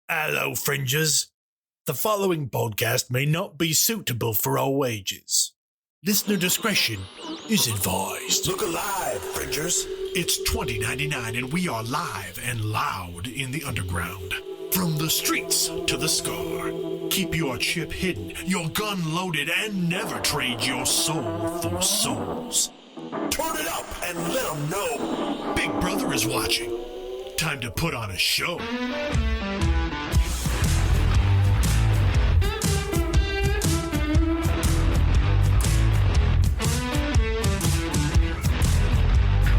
Hello, Fringers. The following podcast may not be suitable for all ages. Listener discretion is advised. Look alive, Fringers. It's 2099 and we are live and loud in the underground. From the streets to the scar. Keep your chip hidden, your gun loaded, and never trade your soul for souls. Turn it up and let them know Big Brother is watching. Time to put on a show.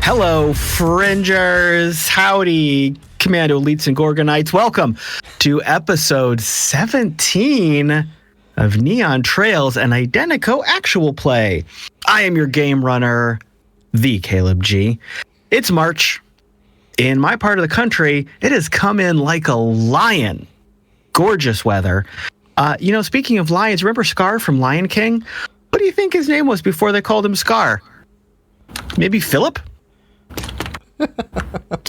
Hello, Fringers. Howdy, Commando Elites and Gorgonites. Welcome to episode 17 of Neon Trails and Identico Actual Play. I am your game runner, the Caleb G. It's March. In my part of the country, it has come in like a lion. Gorgeous weather. Speaking of lions, remember Scar from Lion King? What do you think his name was before they called him Scar? Maybe Philip?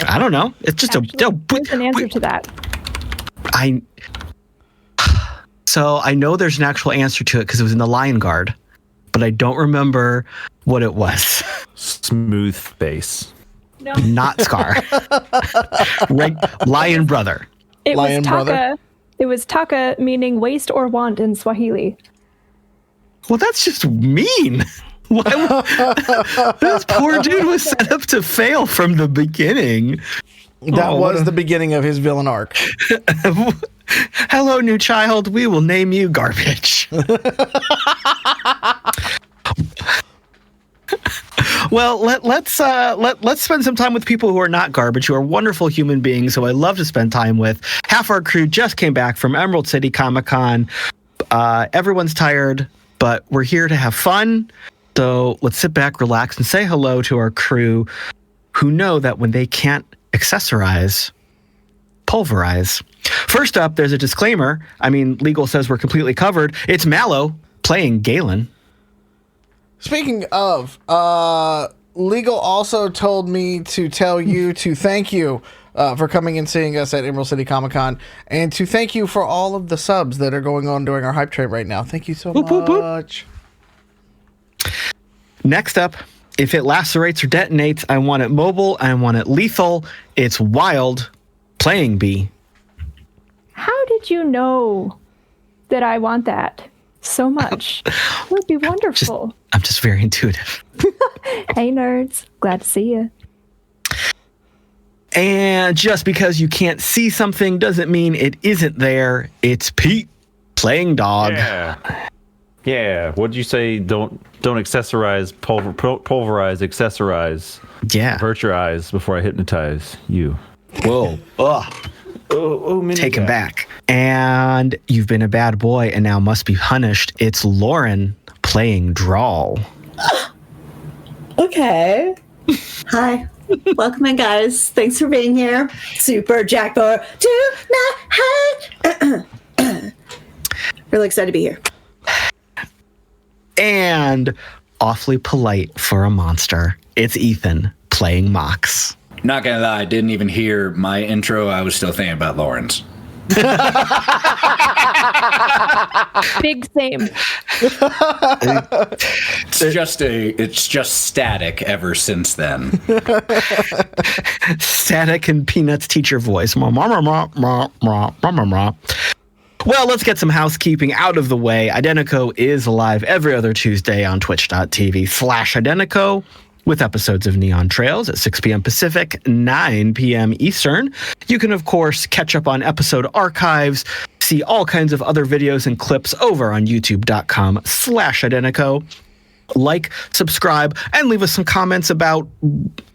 I don't know. It's just there's an answer to that. So I know there's an actual answer to it because it was in the Lion Guard, but I don't remember what it was. Smooth face. No. Not Scar. Lion brother. It Lion was Taka. brother? It was Taka, meaning waste or want in Swahili. Well, that's just mean. This poor dude was set up to fail from the beginning. That was the beginning of his villain arc. Hello, new child. We will name you Garbage. Well, let's spend some time with people who are not garbage, who are wonderful human beings who I love to spend time with. Half our crew just came back from Emerald City Comic-Con. Everyone's tired, but we're here to have fun. So let's sit back, relax, and say hello to our crew who know that when they can't accessorize, pulverize. First up, there's a disclaimer. I mean, legal says we're completely covered. It's Mallo playing Galen. Speaking of, legal also told me to tell you to thank you for coming and seeing us at Emerald City Comic-Con, and to thank you for all of the subs that are going on during our hype train right now. Thank you so much. Boop, boop. Next up, if it lacerates or detonates, I want it mobile, I want it lethal. It's Wild playing B. How did you know that I want that so much? It would be wonderful. I'm just very intuitive. Hey, nerds. Glad to see you. And just because you can't see something doesn't mean it isn't there. It's Pete playing Dog. Yeah. What'd you say? Don't accessorize, pulverize, accessorize. Yeah. Avert your eyes before I hypnotize you. Whoa. Ugh. Take him back. And you've been a bad boy and now must be punished. It's Lauren playing Drall. Okay. Hi. Welcome in, guys. Thanks for being here. Super Jackpot tonight. Really excited to be here. And awfully polite for a monster. It's Ethan playing Mox. Not gonna lie, I didn't even hear my intro. I was still thinking about Lawrence. Big same. It's just static ever since then. Static and Peanuts teacher voice. Well, let's get some housekeeping out of the way. Identico is live every other Tuesday on twitch.tv/Identico with episodes of Neon Trails at 6 p.m. Pacific, 9 p.m. Eastern. You can, of course, catch up on episode archives, see all kinds of other videos and clips over on youtube.com/Identico. Like, subscribe, and leave us some comments about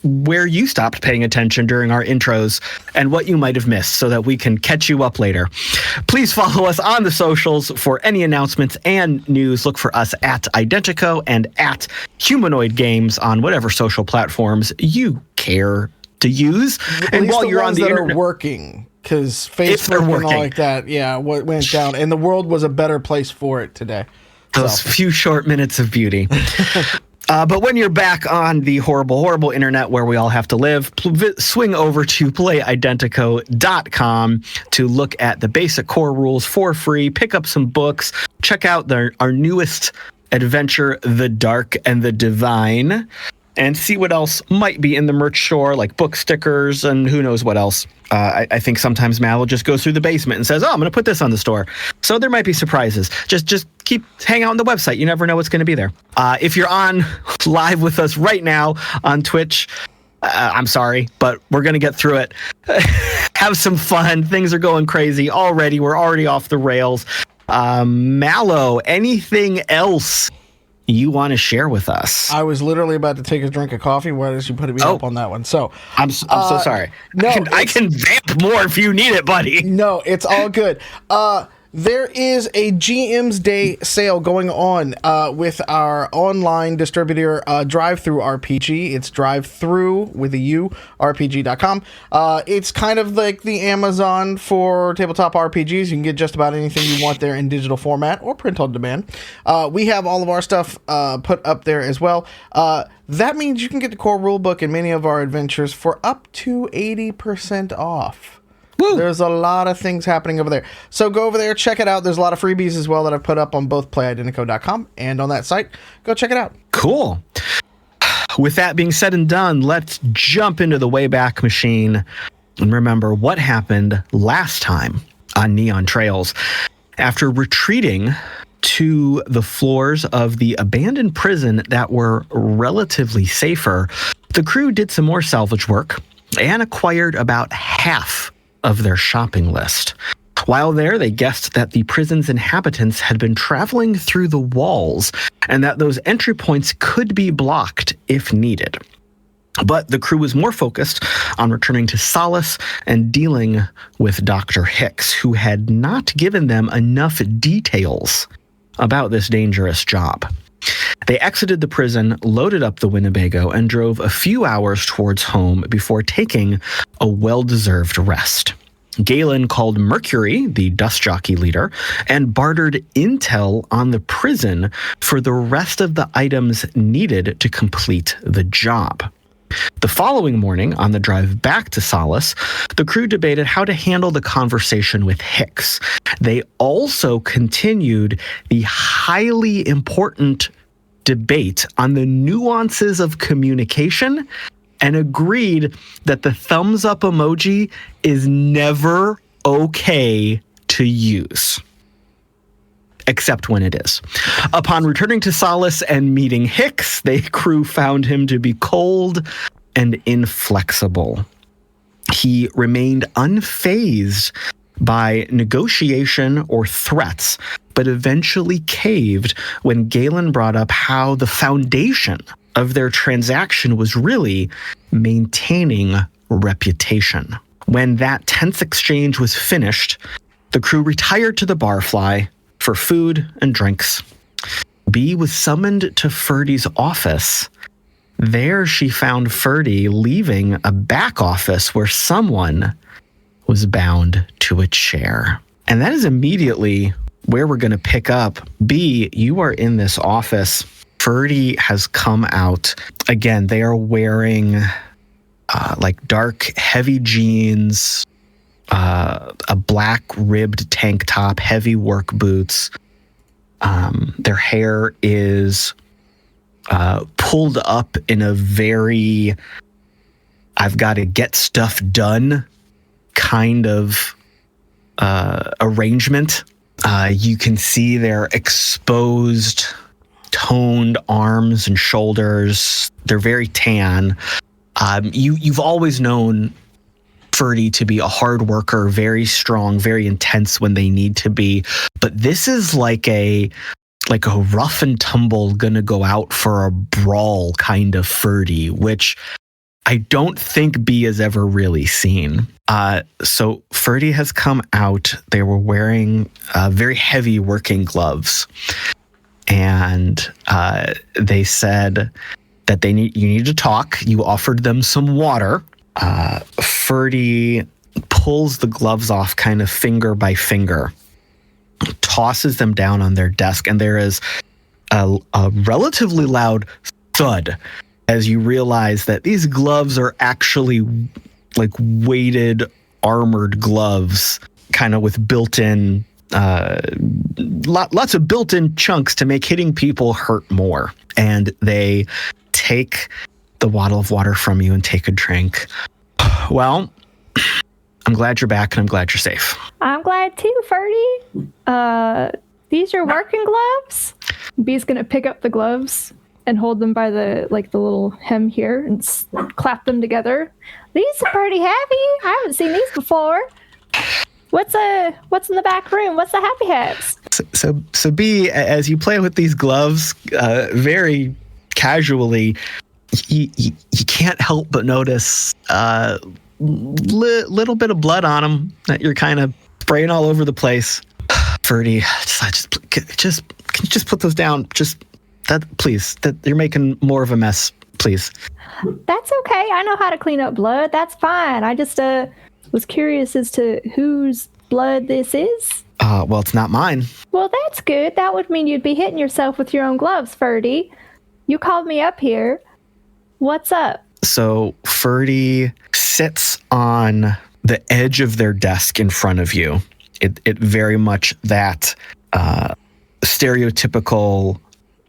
where you stopped paying attention during our intros and what you might have missed so that we can catch you up later. Please follow us on the socials for any announcements and news. Look for us at Identico and at Humanoid Games on whatever social platforms you care to use. And while you're on the internet, working, because Facebook and all like that, what went down, and the world was a better place for it today. Those few short minutes of beauty. But when you're back on the horrible internet where we all have to live, swing over to playidentico.com to look at the basic core rules for free, pick up some books, check out our newest adventure, The Dark and the Divine, and see what else might be in the merch store, like book stickers and who knows what else. I think sometimes Mallo just goes through the basement and says, I'm going to put this on the store. So there might be surprises. Just hang out on the website. You never know what's going to be there. If you're on live with us right now on Twitch, I'm sorry, but we're going to get through it. Have some fun. Things are going crazy already. We're already off the rails. Mallo, anything else you want to share with us? I was literally about to take a drink of coffee. Why did you put me up on that one? So I'm so sorry. No, I can vamp more if you need it, buddy. No, it's all good. There is a GM's Day sale going on with our online distributor, Drive-Thru RPG. It's Drive-Thru with a U, RPG.com. It's kind of like the Amazon for tabletop RPGs. You can get just about anything you want there in digital format or print on demand. We have all of our stuff put up there as well. That means you can get the core rulebook and many of our adventures for up to 80% off. Woo. There's a lot of things happening over there. So go over there, check it out. There's a lot of freebies as well that I've put up on both playidentico.com and on that site. Go check it out. Cool. With that being said and done, let's jump into the Wayback Machine and remember what happened last time on Neon Trails. After retreating to the floors of the abandoned prison that were relatively safer, the crew did some more salvage work and acquired about half of their shopping list. While there, they guessed that the prison's inhabitants had been traveling through the walls and that those entry points could be blocked if needed. But the crew was more focused on returning to Solace and dealing with Dr. Hicks, who had not given them enough details about this dangerous job. They exited the prison, loaded up the Winnebago, and drove a few hours towards home before taking a well-deserved rest. Galen called Mercury, the dust jockey leader, and bartered intel on the prison for the rest of the items needed to complete the job. The following morning, on the drive back to Solace, the crew debated how to handle the conversation with Hicks. They also continued the highly important debate on the nuances of communication and agreed that the thumbs up emoji is never okay to use. Except when it is. Upon returning to Solace and meeting Hicks, the crew found him to be cold and inflexible. He remained unfazed by negotiation or threats, but eventually caved when Galen brought up how the foundation of their transaction was really maintaining reputation. When that tense exchange was finished, the crew retired to the Barfly for food and drinks. Bee was summoned to Ferdie's office. There she found Ferdie leaving a back office where someone was bound to a chair. And that is immediately where we're going to pick up. Bee, you are in this office. Ferdie has come out. Again, they are wearing like dark, heavy jeans, a black ribbed tank top, heavy work boots. Their hair is pulled up in a very I've got to get stuff done kind of arrangement. You can see their exposed, toned arms and shoulders. They're very tan. You've always known Ferdie to be a hard worker, very strong, very intense when they need to be. But this is like a rough and tumble, gonna go out for a brawl kind of Ferdie, which I don't think B has ever really seen. So Ferdie has come out. They were wearing very heavy working gloves. And they said that you need to talk. You offered them some water. Ferdie pulls the gloves off kind of finger by finger, tosses them down on their desk, and there is a relatively loud thud as you realize that these gloves are actually like weighted, armored gloves, kind of with built-in, lots of built-in chunks to make hitting people hurt more. And they take the bottle of water from you and take a drink. Well, I'm glad you're back and I'm glad you're safe. I'm glad too, Ferdie. These are working gloves? Bee's gonna pick up the gloves and hold them by the little hem here and clap them together. These are pretty heavy. I haven't seen these before. What's in the back room? What's the happy hats? So B, as you play with these gloves, very casually, you can't help but notice little bit of blood on them that you're kind of spraying all over the place. Ferdie, just can you just put those down? Just that, please. That you're making more of a mess, please. That's okay. I know how to clean up blood. That's fine. I just was curious as to whose blood this is. Well, it's not mine. Well, that's good. That would mean you'd be hitting yourself with your own gloves, Ferdie. You called me up here. What's up? So Ferdie sits on the edge of their desk in front of you. It very much that stereotypical,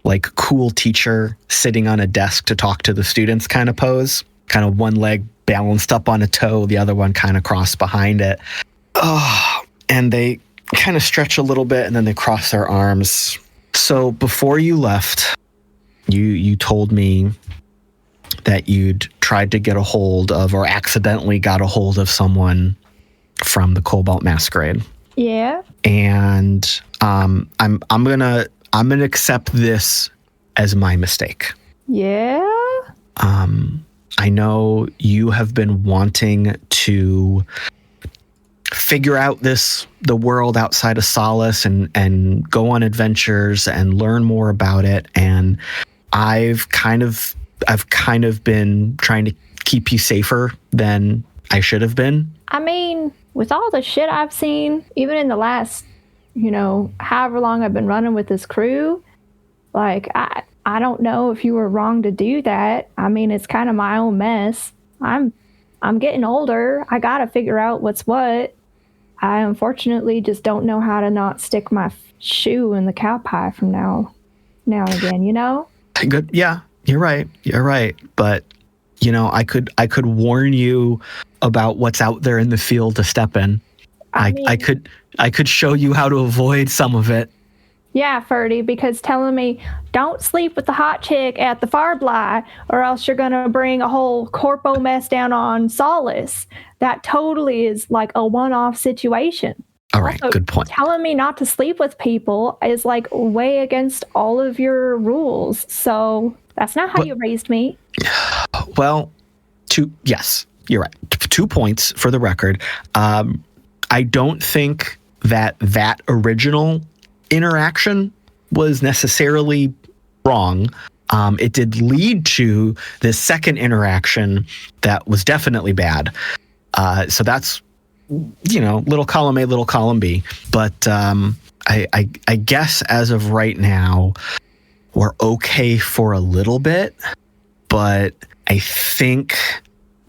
like, cool teacher sitting on a desk to talk to the students kind of pose. Kind of one leg balanced up on a toe, the other one kind of crossed behind it. And they kind of stretch a little bit and then they cross their arms. So before you left, you told me that you'd tried to get a hold of, or accidentally got a hold of, someone from the Cobalt Masquerade. Yeah. And I'm gonna accept this as my mistake. Yeah. I know you have been wanting to figure out the world outside of Solace and go on adventures and learn more about it. And I've kind of been trying to keep you safer than I should have been. I mean, with all the shit I've seen, even in the last, however long I've been running with this crew, like, I don't know if you were wrong to do that. I mean, it's kind of my own mess. I'm getting older. I gotta figure out what's what. I unfortunately just don't know how to not stick my shoe in the cow pie from now and again, Good. Yeah, you're right. But, I could warn you about what's out there in the field to step in. I could show you how to avoid some of it. Yeah, Ferdie, because telling me don't sleep with the hot chick at the Farbly or else you're going to bring a whole corpo mess down on Solace. That totally is like a one-off situation. All right, also, good point. Telling me not to sleep with people is like way against all of your rules. So that's not how you raised me. Well, yes, you're right. 2 points for the record. I don't think that original interaction was necessarily wrong. It did lead to this second interaction that was definitely bad. So that's, little column A, little column B. But I guess as of right now, we're okay for a little bit. But I think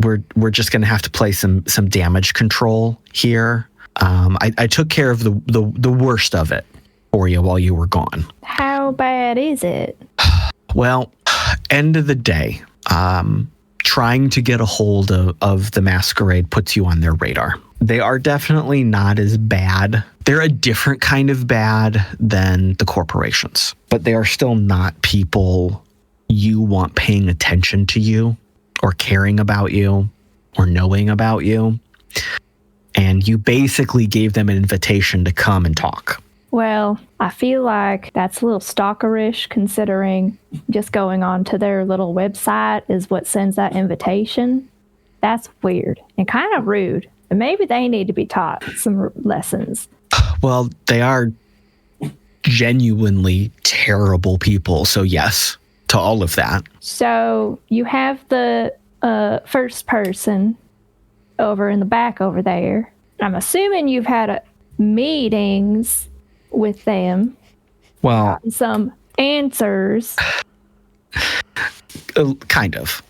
we're just going to have to play some damage control here. I took care of the worst of it for you while you were gone. How bad is it? Well, end of the day, trying to get a hold of the Masquerade puts you on their radar. They are definitely not as bad. They're a different kind of bad than the corporations, but they are still not people you want paying attention to you or caring about you or knowing about you. And you basically gave them an invitation to come and talk. Well, I feel like that's a little stalkerish, considering just going on to their little website is what sends that invitation. That's weird and kind of rude. And maybe they need to be taught some lessons. Well, they are genuinely terrible people. So yes, to all of that. So you have the first person over in the back over there. I'm assuming you've had meetings with them. Well, some answers. Kind of.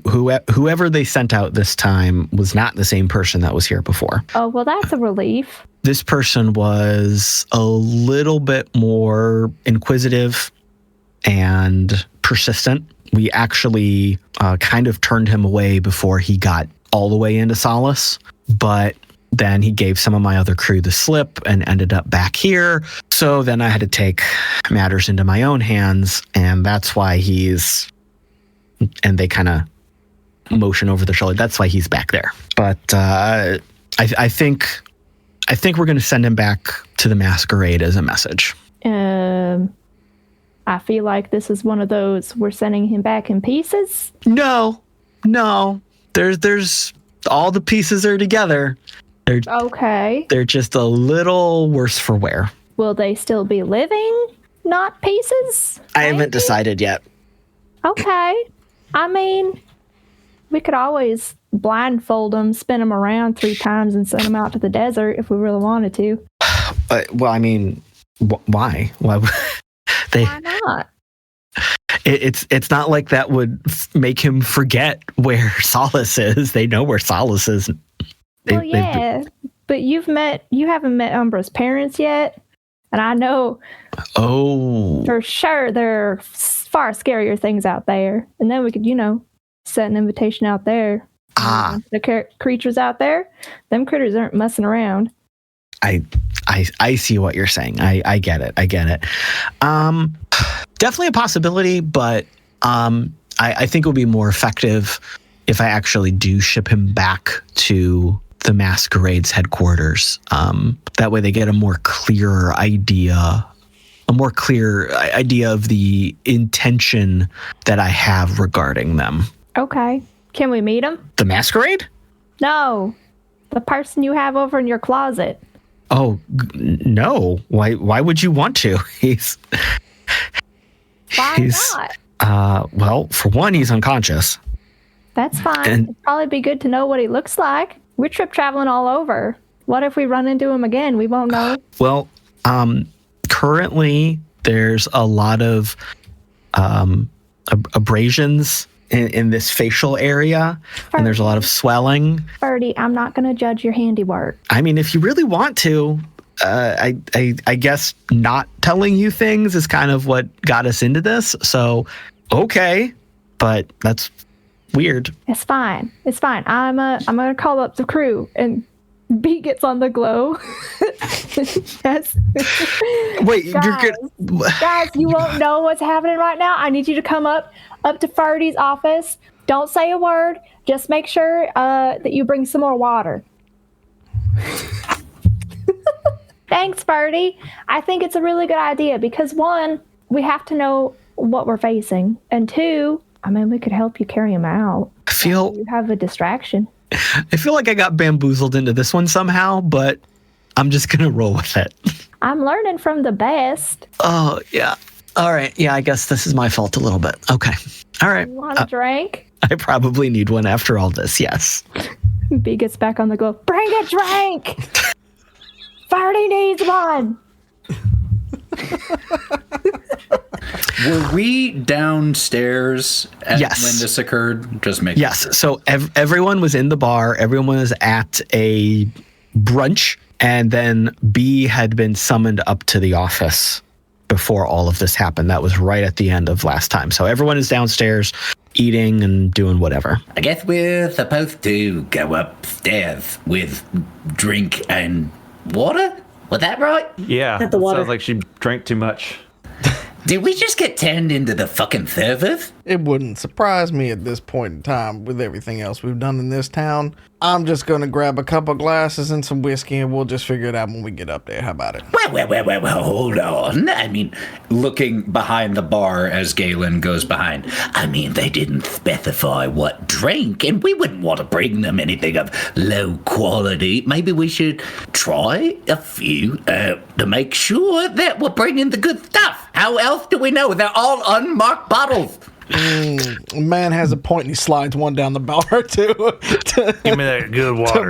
Whoever they sent out this time was not the same person that was here before. Oh, well, that's a relief. This person was a little bit more inquisitive and persistent. We actually kind of turned him away before he got all the way into Solace, but then he gave some of my other crew the slip and ended up back here. So then I had to take matters into my own hands, and that's why and they kind of motion over the shoulder. That's why he's back there. But I think we're going to send him back to the masquerade as a message. I feel like this is one of those, we're sending him back in pieces. No. There's all the pieces are together. Okay. They're just a little worse for wear. Will they still be living, not pieces? I haven't decided yet. Okay. I mean, we could always blindfold them, spin them around 3 times, and send them out to the desert if we really wanted to. Well, I mean, why? Why not? It's not like that would make him forget where Solace is. They know where Solace is. But you haven't met Umbra's parents yet, and I know. Oh, for sure there are far scarier things out there, and then we could, set an invitation out there. The creatures out there, them critters aren't messing around. I see what you're saying. I get it. Definitely a possibility, but I think it would be more effective if I actually do ship him back to the masquerade's headquarters. That way they get a more clear idea of the intention that I have regarding them. Okay. Can we meet him? The masquerade? No. The person you have over in your closet. Oh, no. Why would you want to? Why not? Well, for one, he's unconscious. That's fine. It'd probably be good to know what he looks like. We're trip traveling all over. What if we run into him again? We won't know. Well, currently there's a lot of abrasions in this facial area, and there's a lot of swelling. Ferdie, I'm not going to judge your handiwork. I mean, if you really want to, I guess not telling you things is kind of what got us into this. So, okay, but that's weird. It's fine. I'm gonna call up the crew, and B gets on the glow. Yes. Wait, guys, you won't know what's happening right now. I need you to come up to Ferdie's office. Don't say a word. Just make sure that you bring some more water. Thanks, Ferdie. I think it's a really good idea because 1, we have to know what we're facing, and 2, I mean, we could help you carry him out. You have a distraction. I feel like I got bamboozled into this one somehow, but I'm just going to roll with it. I'm learning from the best. Oh, yeah. All right. Yeah, I guess this is my fault a little bit. Okay. All right. You want a drink? I probably need one after all this, yes. B gets back on the glow. Bring a drink! Ferdie needs one! Were we downstairs when this occurred? Just make sure. So everyone was in the bar. Everyone was at a brunch, and then B had been summoned up to the office before all of this happened. That was right at the end of last time. So everyone is downstairs eating and doing whatever. I guess we're supposed to go upstairs with drink and water? Was that right? Yeah, At the water. Sounds like she drank too much. Did we just get turned into the fucking servers? It wouldn't surprise me at this point in time with everything else we've done in this town. I'm just going to grab a couple glasses and some whiskey, and we'll just figure it out when we get up there. How about it? Well, hold on. I mean, looking behind the bar as Galen goes behind. I mean, they didn't specify what drink, and we wouldn't want to bring them anything of low quality. Maybe we should try a few to make sure that we're bringing the good stuff. How else do we know? They're all unmarked bottles. Man has a point, and he slides one down the bar to Give me that good water.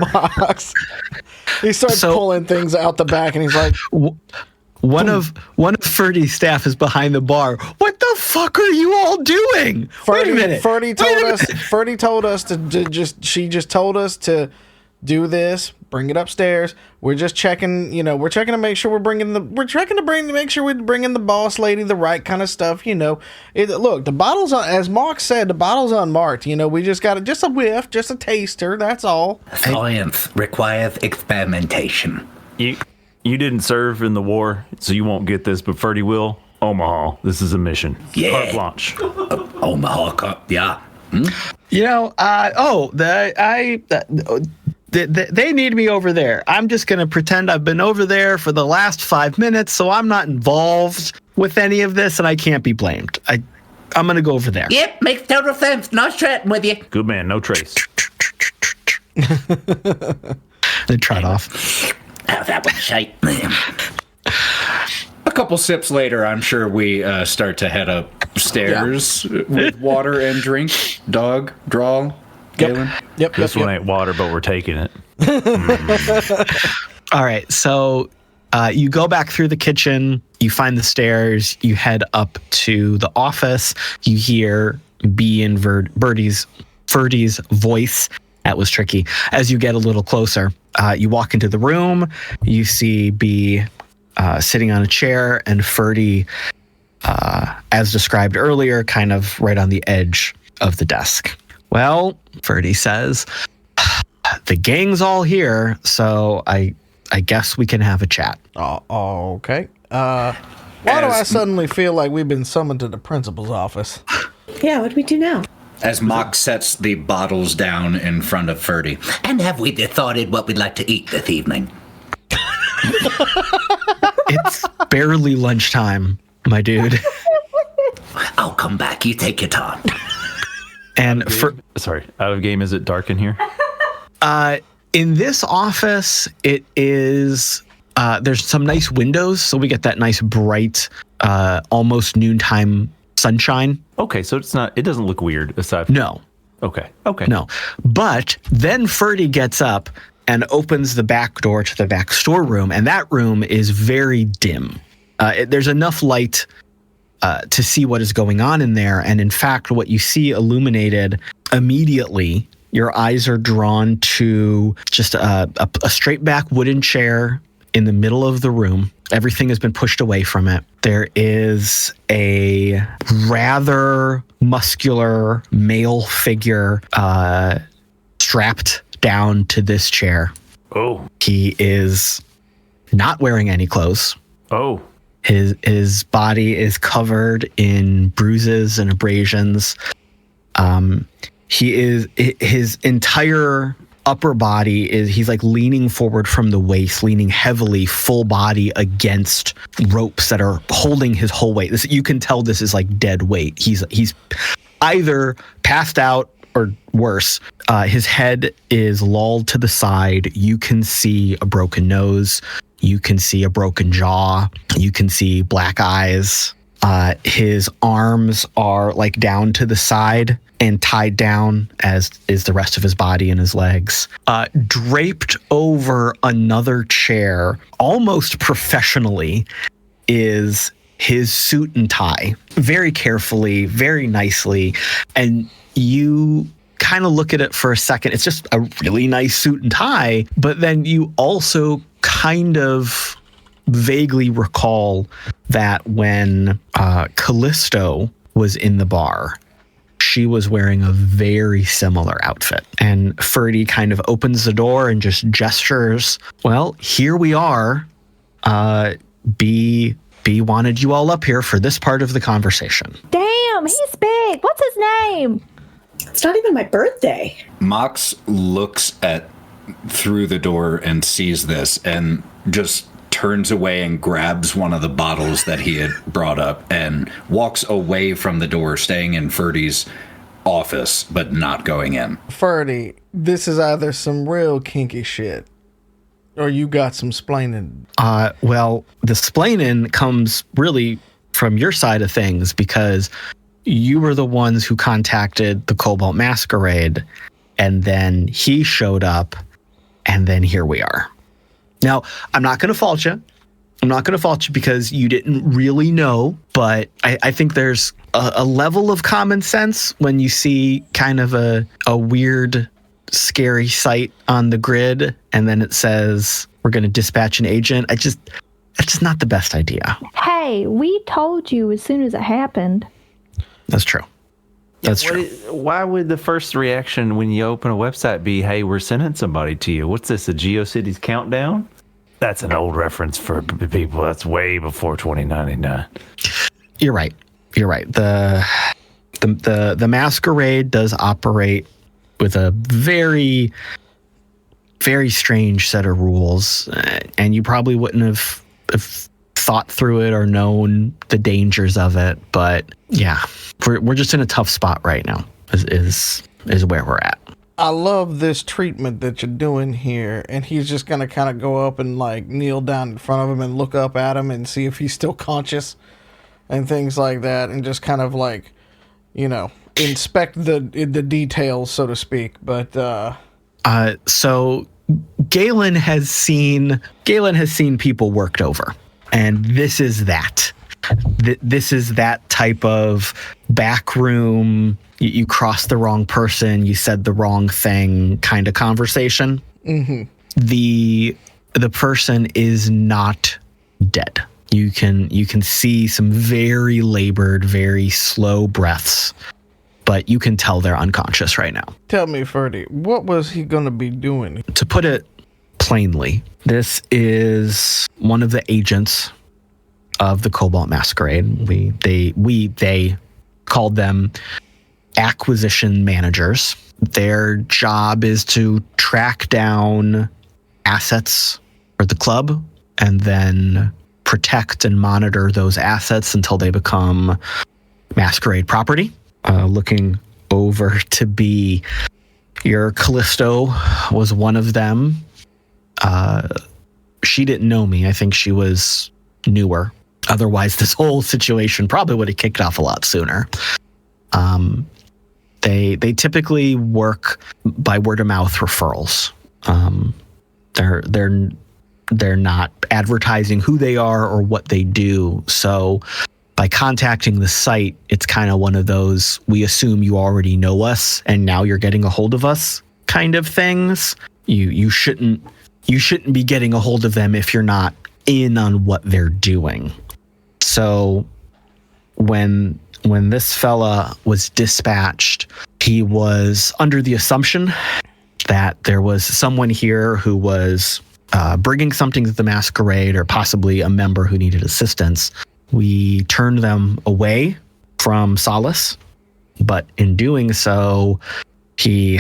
He starts pulling things out the back, and he's like, one of Ferdie's staff is behind the bar. What the fuck are you all doing? Wait a minute. Ferdie told us she just told us to do this, bring it upstairs. We're just checking, we're checking to make sure make sure we're bringing the boss lady the right kind of stuff, Look, the bottle's on, as Mark said, the bottle's unmarked. We just got just a whiff, just a taster, that's all. Science requires experimentation. You didn't serve in the war, so you won't get this, but Ferdie will. Omaha, this is a mission. Yeah. Carte blanche. Omaha, yeah. They need me over there. I'm just going to pretend I've been over there for the last 5 minutes, so I'm not involved with any of this, and I can't be blamed. I'm going to go over there. Yep, makes total sense. Not chatting with you. Good man, no trace. They trot off. That was shite. A couple sips later, I'm sure we start to head upstairs with water and drink. Dog, Drall, Galen. Yep. This one ain't water, but we're taking it. All right, so you go back through the kitchen, you find the stairs, you head up to the office, you hear B and Ferdie's voice. That was tricky. As you get a little closer, you walk into the room, you see B sitting on a chair, and Ferdie, as described earlier, kind of right on the edge of the desk. Well, Ferdie says, the gang's all here, so I guess we can have a chat. Okay. Why do I suddenly feel like we've been summoned to the principal's office? Yeah, what do we do now? As Mock sets the bottles down in front of Ferdie. And have we decided what we'd like to eat this evening? It's barely lunchtime, my dude. I'll come back. You take your time. And Sorry, out of game, is it dark in here? in this office, it is there's some nice windows, so we get that nice bright, almost noontime sunshine. Okay, so it doesn't look weird aside from... No. Okay. No. But then Ferdie gets up and opens the back door to the back storeroom, and that room is very dim. There's enough light to see what is going on in there, and in fact, what you see illuminated immediately, your eyes are drawn to just a straight back wooden chair in the middle of the room. Everything has been pushed away from it. There is a rather muscular male figure strapped down to this chair. Oh. He is not wearing any clothes. Oh. His body is covered in bruises and abrasions. His entire upper body he's like leaning forward from the waist, leaning heavily, full body against ropes that are holding his whole weight. You can tell this is like dead weight. He's either passed out or worse. His head is lolled to the side. You can see a broken nose. You can see a broken jaw. You can see black eyes. His arms are like down to the side and tied down, as is the rest of his body and his legs. Draped over another chair, almost professionally, is his suit and tie. Very carefully, very nicely. And you kind of look at it for a second. It's just a really nice suit and tie. But then you also kind of vaguely recall that when Callisto was in the bar, she was wearing a very similar outfit. And Ferdie kind of opens the door and just gestures, well, here we are. B wanted you all up here for this part of the conversation. Damn, he's big. What's his name? It's not even my birthday. Mox looks through the door and sees this and just turns away and grabs one of the bottles that he had brought up and walks away from the door, staying in Ferdie's office, but not going in. Ferdie, this is either some real kinky shit or you got some splaining. Well, the splaining comes really from your side of things because you were the ones who contacted the Cobalt Masquerade, and then he showed up, and then here we are. Now, I'm not going to fault you. I'm not going to fault you because you didn't really know, but I think there's a level of common sense when you see kind of a weird, scary sight on the grid, and then it says, we're going to dispatch an agent. It's just not the best idea. Hey, we told you as soon as it happened. That's true. That's true. Why would the first reaction when you open a website be, hey, we're sending somebody to you? What's this, a GeoCities countdown? That's an old reference for people. That's way before 2099. You're right. The masquerade does operate with a very, very strange set of rules, and you probably wouldn't have thought through it or known the dangers of it. But yeah, we're just in a tough spot right now. Is where we're at. I love this treatment that you're doing here, and he's just gonna kind of go up and like kneel down in front of him and look up at him and see if he's still conscious and things like that, and just kind of like, inspect the details, so to speak. But so Galen has seen people worked over, and this is that. This is that type of backroom. You crossed the wrong person, you said the wrong thing kind of conversation. Mm-hmm. The person is not dead. You can see some very labored, very slow breaths, but you can tell they're unconscious right now. Tell me, Ferdie, what was he going to be doing? To put it plainly, this is one of the agents of the Cobalt Masquerade. They called them acquisition managers. Their job is to track down assets for the club and then protect and monitor those assets until they become Masquerade property. Looking over to be your Callisto was one of them. She didn't know me. I think she was newer. Otherwise, this whole situation probably would have kicked off a lot sooner. They typically work by word of mouth referrals. They're not advertising who they are or what they do. So by contacting the site, it's kind of one of those, we assume you already know us and now you're getting a hold of us kind of things. You shouldn't be getting a hold of them if you're not in on what they're doing. So when this fella was dispatched, he was under the assumption that there was someone here who was bringing something to the Masquerade, or possibly a member who needed assistance. We turned them away from Solace, but in doing so, he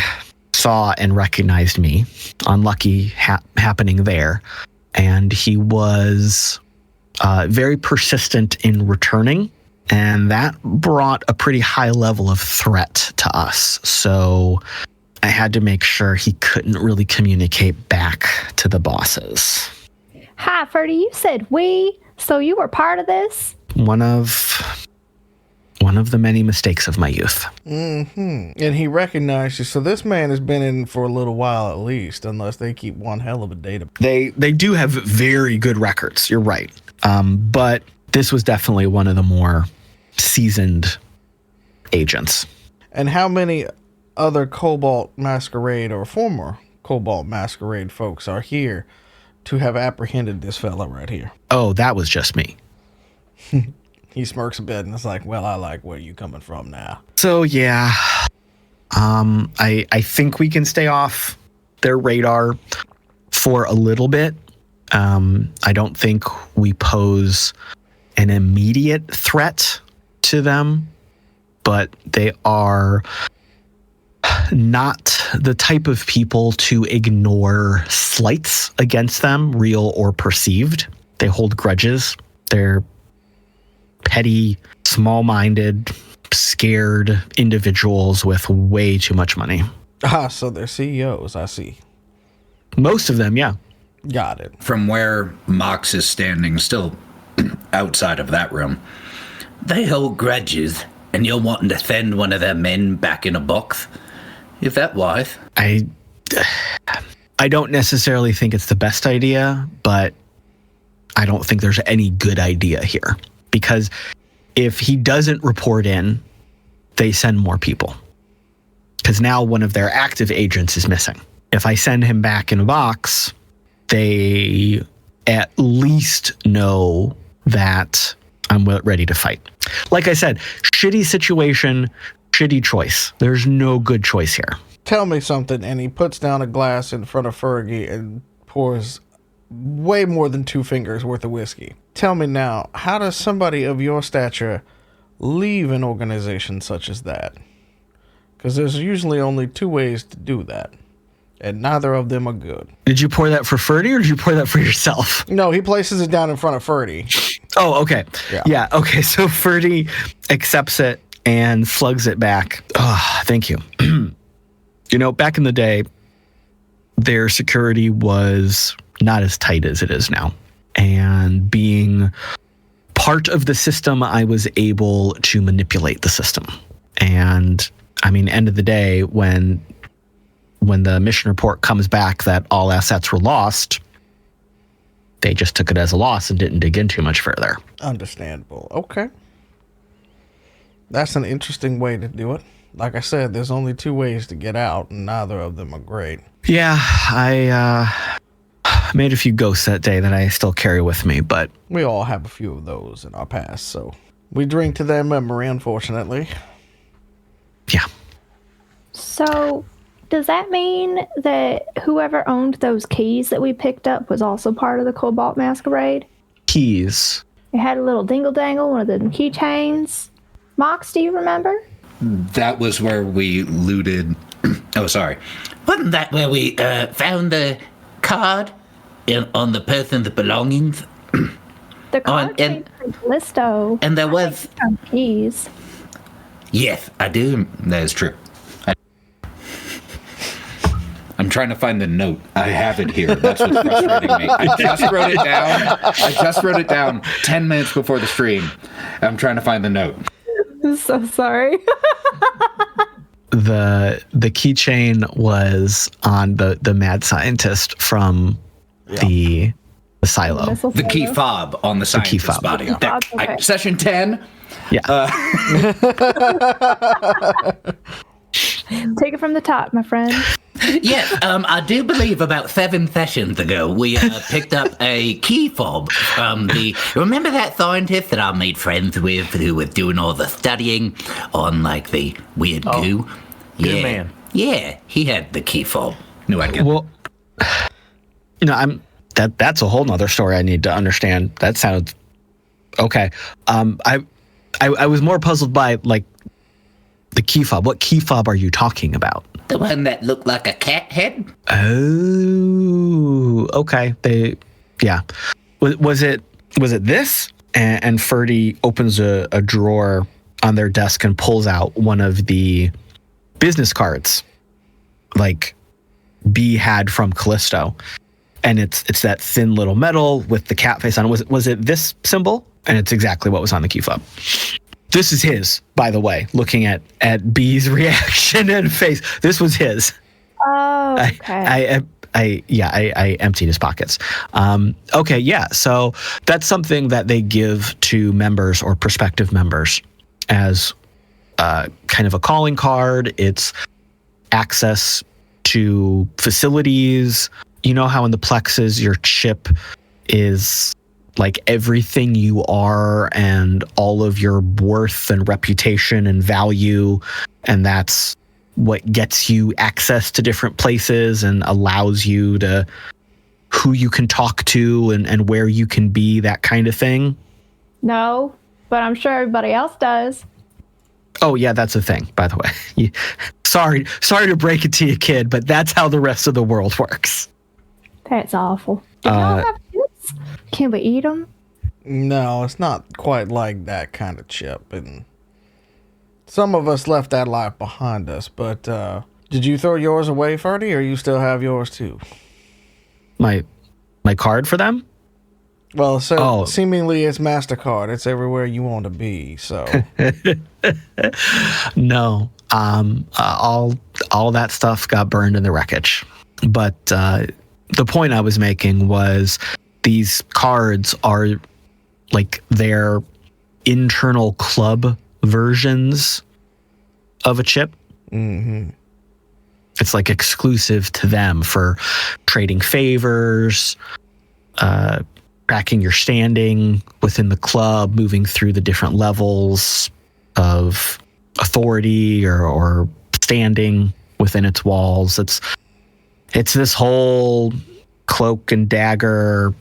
saw and recognized me. Unlucky happening there. And he was very persistent in returning. And that brought a pretty high level of threat to us. So I had to make sure he couldn't really communicate back to the bosses. Hi, Ferdie, you said we, so you were part of this? One of the many mistakes of my youth. Mm-hmm. And he recognized you. So this man has been in for a little while at least, unless they keep one hell of a data. They do have very good records. You're right. But this was definitely one of the more seasoned agents. And how many other Cobalt Masquerade or former Cobalt Masquerade folks are here to have apprehended this fella right here? Oh, that was just me. He smirks a bit and it's like, well, I like where you coming from now. So yeah, I think we can stay off their radar for a little bit. I don't think we pose an immediate threat to them, but they are not the type of people to ignore slights against them, real or perceived. They hold grudges. They're petty, small-minded, scared individuals with way too much money. Ah, so they're CEOs, I see. Most of them, yeah. Got it. From where Mox is standing, still outside of that room, they hold grudges, and you're wanting to send one of their men back in a box? Is that wise? I don't necessarily think it's the best idea, but I don't think there's any good idea here, because if he doesn't report in, they send more people, because now one of their active agents is missing. If I send him back in a box, they at least know that I'm ready to fight. Like I said, shitty situation, shitty choice. There's no good choice here. Tell me something, and he puts down a glass in front of Fergie and pours way more than 2 fingers worth of whiskey. Tell me now, how does somebody of your stature leave an organization such as that? Because there's usually only 2 ways to do that, and neither of them are good. Did you pour that for Ferdie, or did you pour that for yourself? No, he places it down in front of Ferdie. Oh, okay. Yeah. Okay, so Ferdie accepts it and slugs it back. Oh, thank you. You know, back in the day, their security was not as tight as it is now. And being part of the system, I was able to manipulate the system. And I mean, end of the day, when the mission report comes back that all assets were lost, they just took it as a loss and didn't dig in too much further. Understandable. Okay. That's an interesting way to do it. Like I said, there's only 2 ways to get out, and neither of them are great. Yeah, I made a few ghosts that day that I still carry with me, but... We all have a few of those in our past, so we drink to their memory, unfortunately. Yeah. So, does that mean that whoever owned those keys that we picked up was also part of the Cobalt Masquerade? Keys. It had a little dingle-dangle, one of the keychains. Mox, do you remember? That was where we looted. Oh, sorry. Wasn't that where we found the card on the person's belongings? The card came from Callisto. And there was keys. Yes, I do. That is true. I'm trying to find the note. I have it here. That's what's frustrating me. I just wrote it down 10 minutes before the stream. I'm trying to find the note. I'm so sorry. The keychain was on the mad scientist from the silo. The key fob on the scientist's body. Okay. Session 10. Yeah. Take it from the top, my friend. Yes, I do believe about 7 sessions ago we picked up a key fob from remember that scientist that I made friends with who was doing all the studying on like the weird goo? Good man. Yeah, he had the key fob. Knew I'd get Well, that's a whole nother story I need to understand. That sounds okay. I was more puzzled by like the key fob. What key fob are you talking about? the one that looked like a cat head. Oh, okay. Was it this? And Ferdie opens a drawer on their desk and pulls out one of the business cards, like B had from Callisto, and it's that thin little metal with the cat face on it. Was it this symbol? And it's exactly what was on the key fob. This is his, by the way. Looking at B's reaction and face, this was his. Oh, okay. I emptied his pockets. Okay, yeah. So that's something that they give to members or prospective members as kind of a calling card. It's access to facilities. You know how in the plexes your chip is like everything you are and all of your worth and reputation and value, and that's what gets you access to different places and allows you to who you can talk to and where you can be, that kind of thing. No, but I'm sure everybody else does. Oh yeah, that's a thing, by the way. Sorry to break it to you, kid, but that's how the rest of the world works. That's awful. Do y'all have chips? Can we eat them? No, it's not quite like that kind of chip, and some of us left that life behind us, but did you throw yours away, Ferdie, or you still have yours too? My card for them? Well, seemingly it's MasterCard. It's everywhere you want to be, so. No. All that stuff got burned in the wreckage. But the point I was making was these cards are like their internal club versions of a chip. Mm-hmm. It's like exclusive to them for trading favors, tracking your standing within the club, moving through the different levels of authority or standing within its walls. It's this whole cloak and dagger,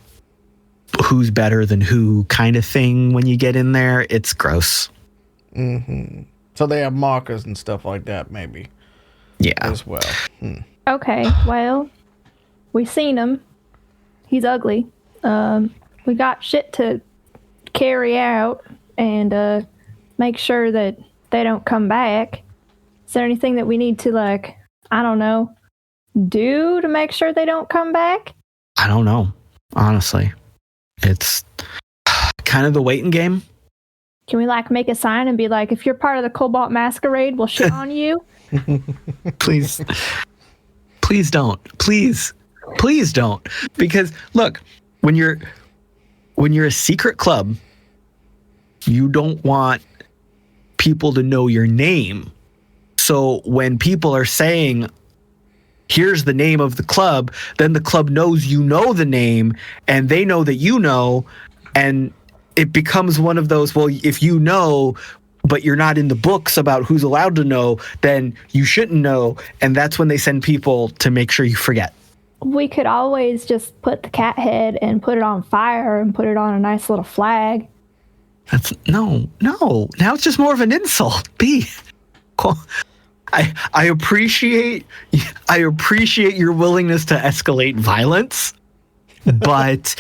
who's better than who kind of thing when you get in there. It's gross. Mm-hmm. So they have markers and stuff like that, maybe. Yeah. As well. Okay, well, we seen him. He's ugly. We got shit to carry out and make sure that they don't come back. Is there anything that we need to, like, I don't know, do to make sure they don't come back? I don't know, honestly. It's kind of the waiting game. Can we, like, make a sign and be like, if you're part of the Cobalt Masquerade, we'll shit on you? Please don't. Please don't. Because look, when you're a secret club, you don't want people to know your name. So when people are saying, here's the name of the club, then the club knows you know the name and they know that you know, and it becomes one of those, well, if you know, but you're not in the books about who's allowed to know, then you shouldn't know. And that's when they send people to make sure you forget. We could always just put the cat head and put it on fire and put it on a nice little flag. That's no. Now it's just more of an insult. B. I appreciate your willingness to escalate violence, but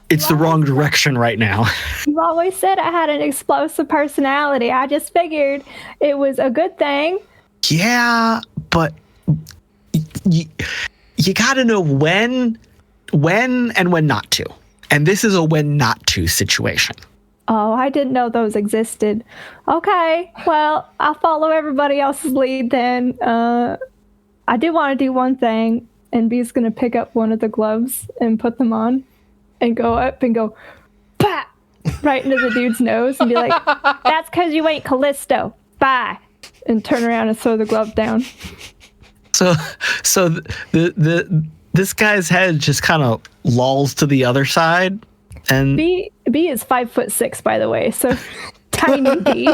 it's the wrong direction right now. You always said I had an explosive personality. I just figured it was a good thing. Yeah, but you got to know when and when not to. And this is a when not to situation. Oh, I didn't know those existed. Okay, well, I'll follow everybody else's lead then. I do want to do one thing, and B's going to pick up one of the gloves and put them on and go up and go, pat, right into the dude's nose and be like, that's because you ain't Callisto. Bye. And turn around and throw the glove down. So this guy's head just kind of lolls to the other side. And B is 5'6", by the way, so tiny B.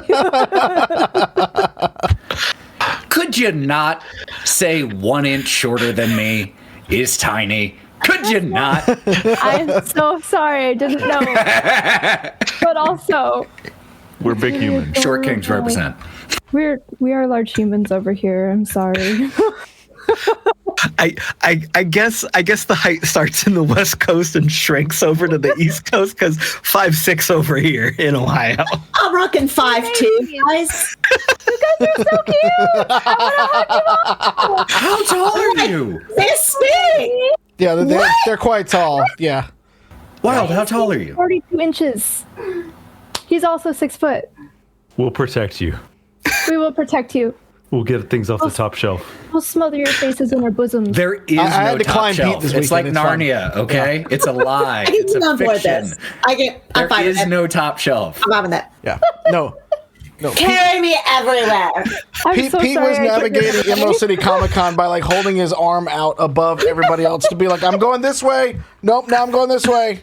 Could you not say 1 inch shorter than me is tiny? Could you not? I'm so sorry, I didn't know. But also, We're big humans. Short kings represent. we are large humans over here. I'm sorry. I guess the height starts in the West Coast and shrinks over to the East Coast because 5'6" over here in Ohio. I'm rocking 5'2", guys. You guys are so cute. I want to hug you all. How tall are you? This big. Yeah, they're quite tall. Yeah. Wild, how tall are you? 42 inches. He's also 6 foot. We'll protect you. We will protect you. We'll get things off the top shelf. We'll smother your faces in our bosoms. There is I had no to top climb Pete shelf. this It's weekend. like It's Narnia, okay? It's a lie. It's I'm a on board fiction. this. I'm There fine with is it. no top shelf. I'm having that. Yeah. No. Carry me everywhere. I'm Pete so was sorry I couldn't navigating remember. Emerald City Comic Con by like holding his arm out above everybody else to be like, I'm going this way. Nope, now I'm going this way.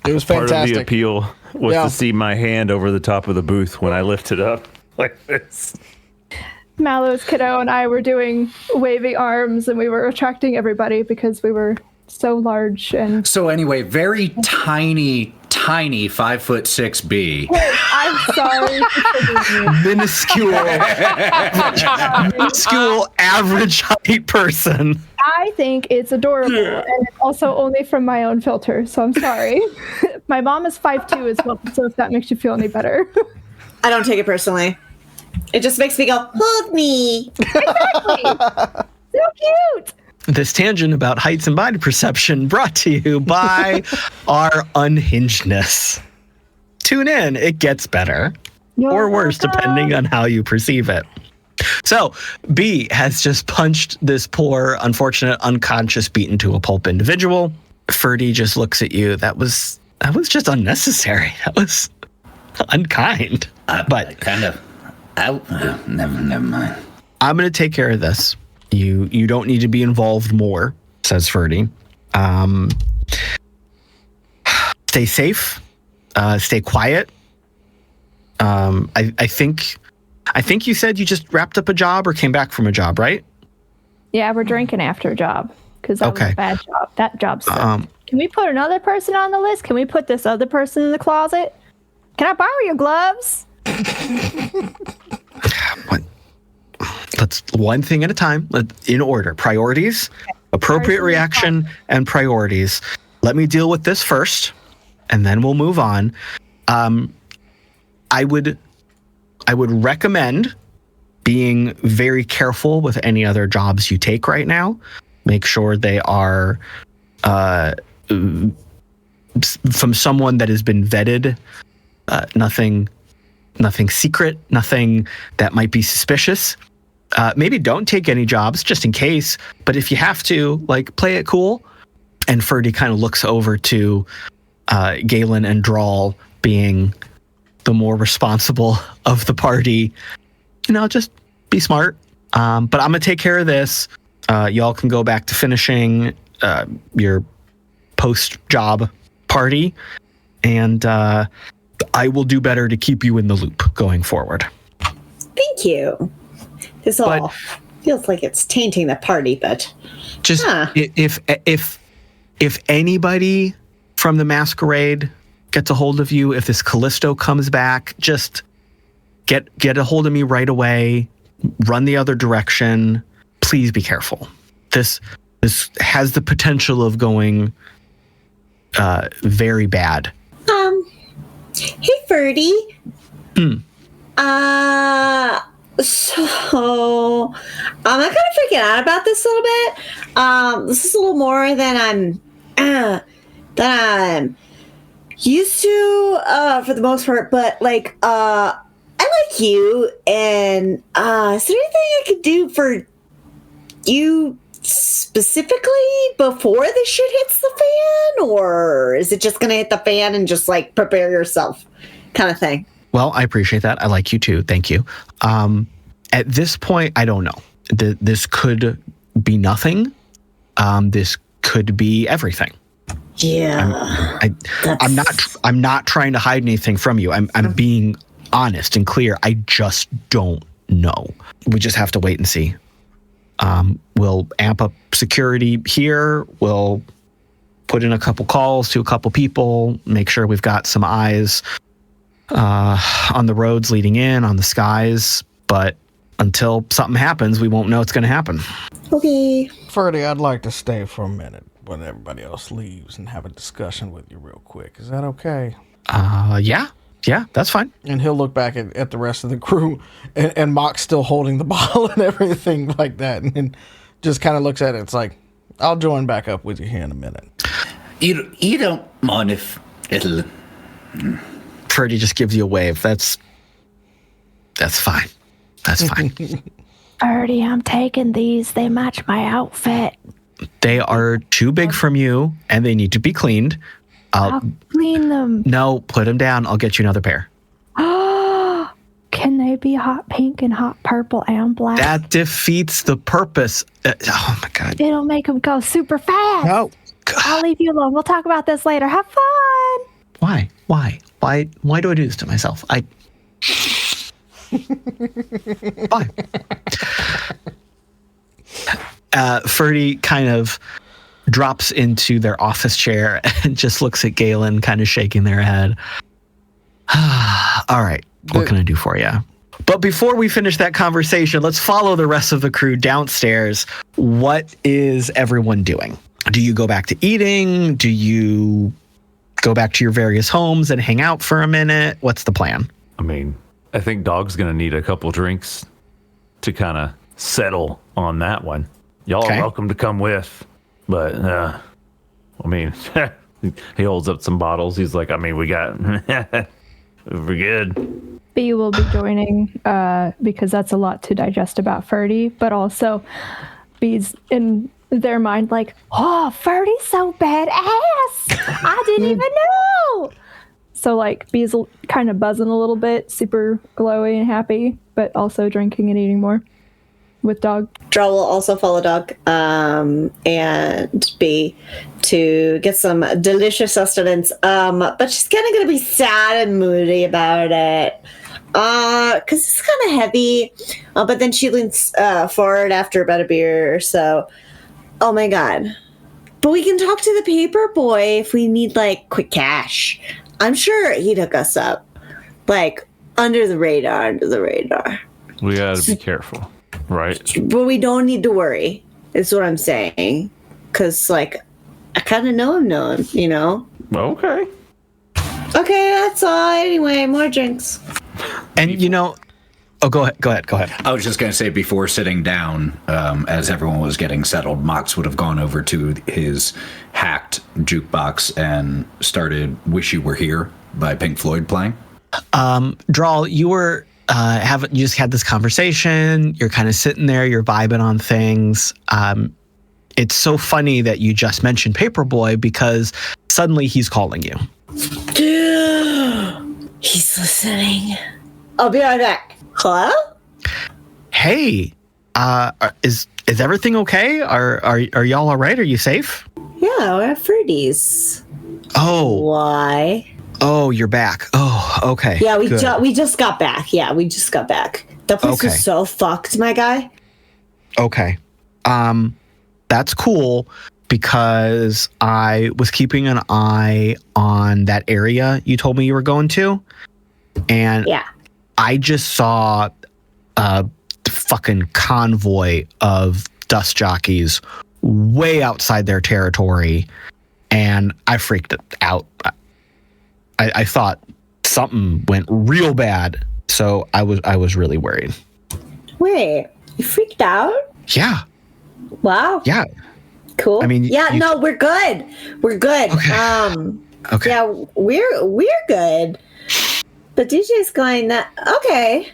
It was Part of the fantastic. appeal was Yeah. to see my hand over the top of the booth when I lifted up like this. Mallo's kiddo and I were doing wavy arms, and we were attracting everybody because we were so large. And So anyway, very tiny 5'6" B. I'm sorry. Minuscule average height person. I think it's adorable, and it's also only from my own filter. So I'm sorry. My mom is 5'2" as well. So if that makes you feel any better. I don't take it personally. It just makes me go, hug me. So cute. This tangent about heights and body perception brought to you by our unhingedness. Tune in, it gets better. Or worse, depending on how you perceive it. So, B has just punched this poor, unfortunate, unconscious, beaten to a pulp individual. Ferdie just looks at you. That was just unnecessary. That was unkind. But kind of. Never mind. I'm going to take care of this. You don't need to be involved more, says Ferdie. Stay safe. Stay quiet. I think you said you just wrapped up a job or came back from a job, right? Yeah, we're drinking after a job because that was a bad job. That job sucked. Can we put another person on the list? Can we put this other person in the closet? Can I borrow your gloves? Let's one thing at a time. In order. Priorities, appropriate reaction, and priorities. Let me deal with this first, and then we'll move on. I would recommend being very careful with any other jobs you take right now. Make sure they are from someone that has been vetted. Nothing secret, nothing that might be suspicious. Maybe don't take any jobs just in case, but if you have to, like, play it cool. And Ferdie kind of looks over to Galen and Drall being the more responsible of the party. Just be smart. But I'm going to take care of this. Y'all can go back to finishing your post-job party. And I will do better to keep you in the loop going forward. Thank you. This all feels like it's tainting the party, but just if anybody from the masquerade gets a hold of you, if this Callisto comes back, just get a hold of me right away. Run the other direction. Please be careful. This has the potential of going very bad. Hey, Ferdie. So I'm kind of freaking out about this a little bit. This is a little more than I'm used to for the most part, but like I like you, and is there anything I could do for you specifically before the shit hits the fan, or is it just gonna hit the fan and just like prepare yourself kind of thing? Well, I appreciate that. I like you too. Thank you. At this point, I don't know. This could be nothing. This could be everything. Yeah. I'm not trying to hide anything from you. I'm being honest and clear. I just don't know. We just have to wait and see. We'll amp up security here. We'll put in a couple calls to a couple people, make sure we've got some eyes on the roads leading in, on the skies. But until something happens, we won't know it's going to happen. Okay. Ferdie, I'd like to stay for a minute when everybody else leaves and have a discussion with you real quick. Is that okay? Yeah, that's fine. And he'll look back at the rest of the crew, and Mock's still holding the bottle and everything like that, and just kind of looks at it. It's like, I'll join back up with you here in a minute. You don't mind if it'll... Ferdie just gives you a wave. That's fine. That's fine. Ferdie, I'm taking these. They match my outfit. They are too big from you, and they need to be cleaned. I'll clean them. No, put them down. I'll get you another pair. Can they be hot pink and hot purple and black? That defeats the purpose. Oh, my God. It'll make them go super fast. No. I'll leave you alone. We'll talk about this later. Have fun. Why do I do this to myself? Why? Ferdie kind of drops into their office chair and just looks at Galen, kind of shaking their head. All right, what can I do for you? But before we finish that conversation, let's follow the rest of the crew downstairs. What is everyone doing? Do you go back to eating? Do you go back to your various homes and hang out for a minute? What's the plan? I mean, I think Dog's going to need a couple drinks to kind of settle on that one. Y'all are welcome to come with. But, I mean, he holds up some bottles. He's like, I mean, we got, we're good. B will be joining because that's a lot to digest about Ferdie, but also B's in their mind like, oh, Ferdie's so badass. I didn't even know. So like Bee's kind of buzzing a little bit, super glowy and happy, but also drinking and eating more with Dog. Drall will also follow Dog and Bee to get some delicious sustenance. But she's kind of going to be sad and moody about it. Because it's kind of heavy. But then she leans forward after about a beer or so. Oh my god. But we can talk to the paper boy if we need, like, quick cash. I'm sure he'd hook us up. Like, under the radar. We gotta be careful, right? But we don't need to worry, is what I'm saying. Because, like, I kind of know him, you know? Okay. Okay, that's all. Anyway, more drinks. And, you know... Oh, go ahead. I was just going to say, before sitting down, as everyone was getting settled, Mox would have gone over to his hacked jukebox and started Wish You Were Here by Pink Floyd playing. Drall, you were you just had this conversation. You're kind of sitting there. You're vibing on things. It's so funny that you just mentioned Paperboy because suddenly he's calling you. He's listening. I'll be right back. Hello? Hey, is everything okay? Are y'all all right? Are you safe? Yeah, we're at Ferdie's. Oh. Why? Oh, you're back. Oh, okay. Yeah, we just got back. The place was so fucked, my guy. Okay. That's cool because I was keeping an eye on that area you told me you were going to. And yeah. I just saw a fucking convoy of dust jockeys way outside their territory, and I freaked out. I thought something went real bad, so I was really worried. Wait, you freaked out? Yeah. Wow. Yeah. Cool. I mean, no, we're good. We're good. Okay. Okay. Yeah, we're good. But DJ's going that okay.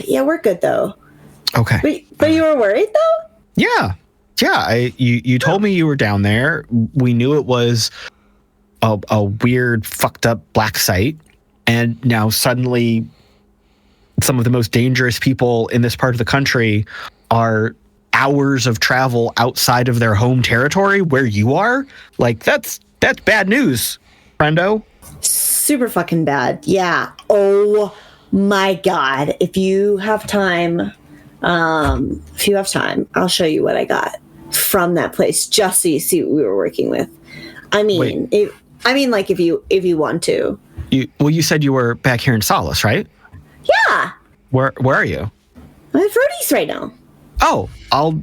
Yeah, we're good though. Okay. But you were worried though? Yeah. You told me you were down there. We knew it was a weird, fucked up black site, and now suddenly some of the most dangerous people in this part of the country are hours of travel outside of their home territory where you are. Like that's bad news, friendo. Super fucking bad. Yeah. Oh my god. If you have time, I'll show you what I got from that place just so you see what we were working with. I mean, if you want to. You said you were back here in Solace, right? Yeah. Where are you? I'm at Ferdie's right now. Oh, I'll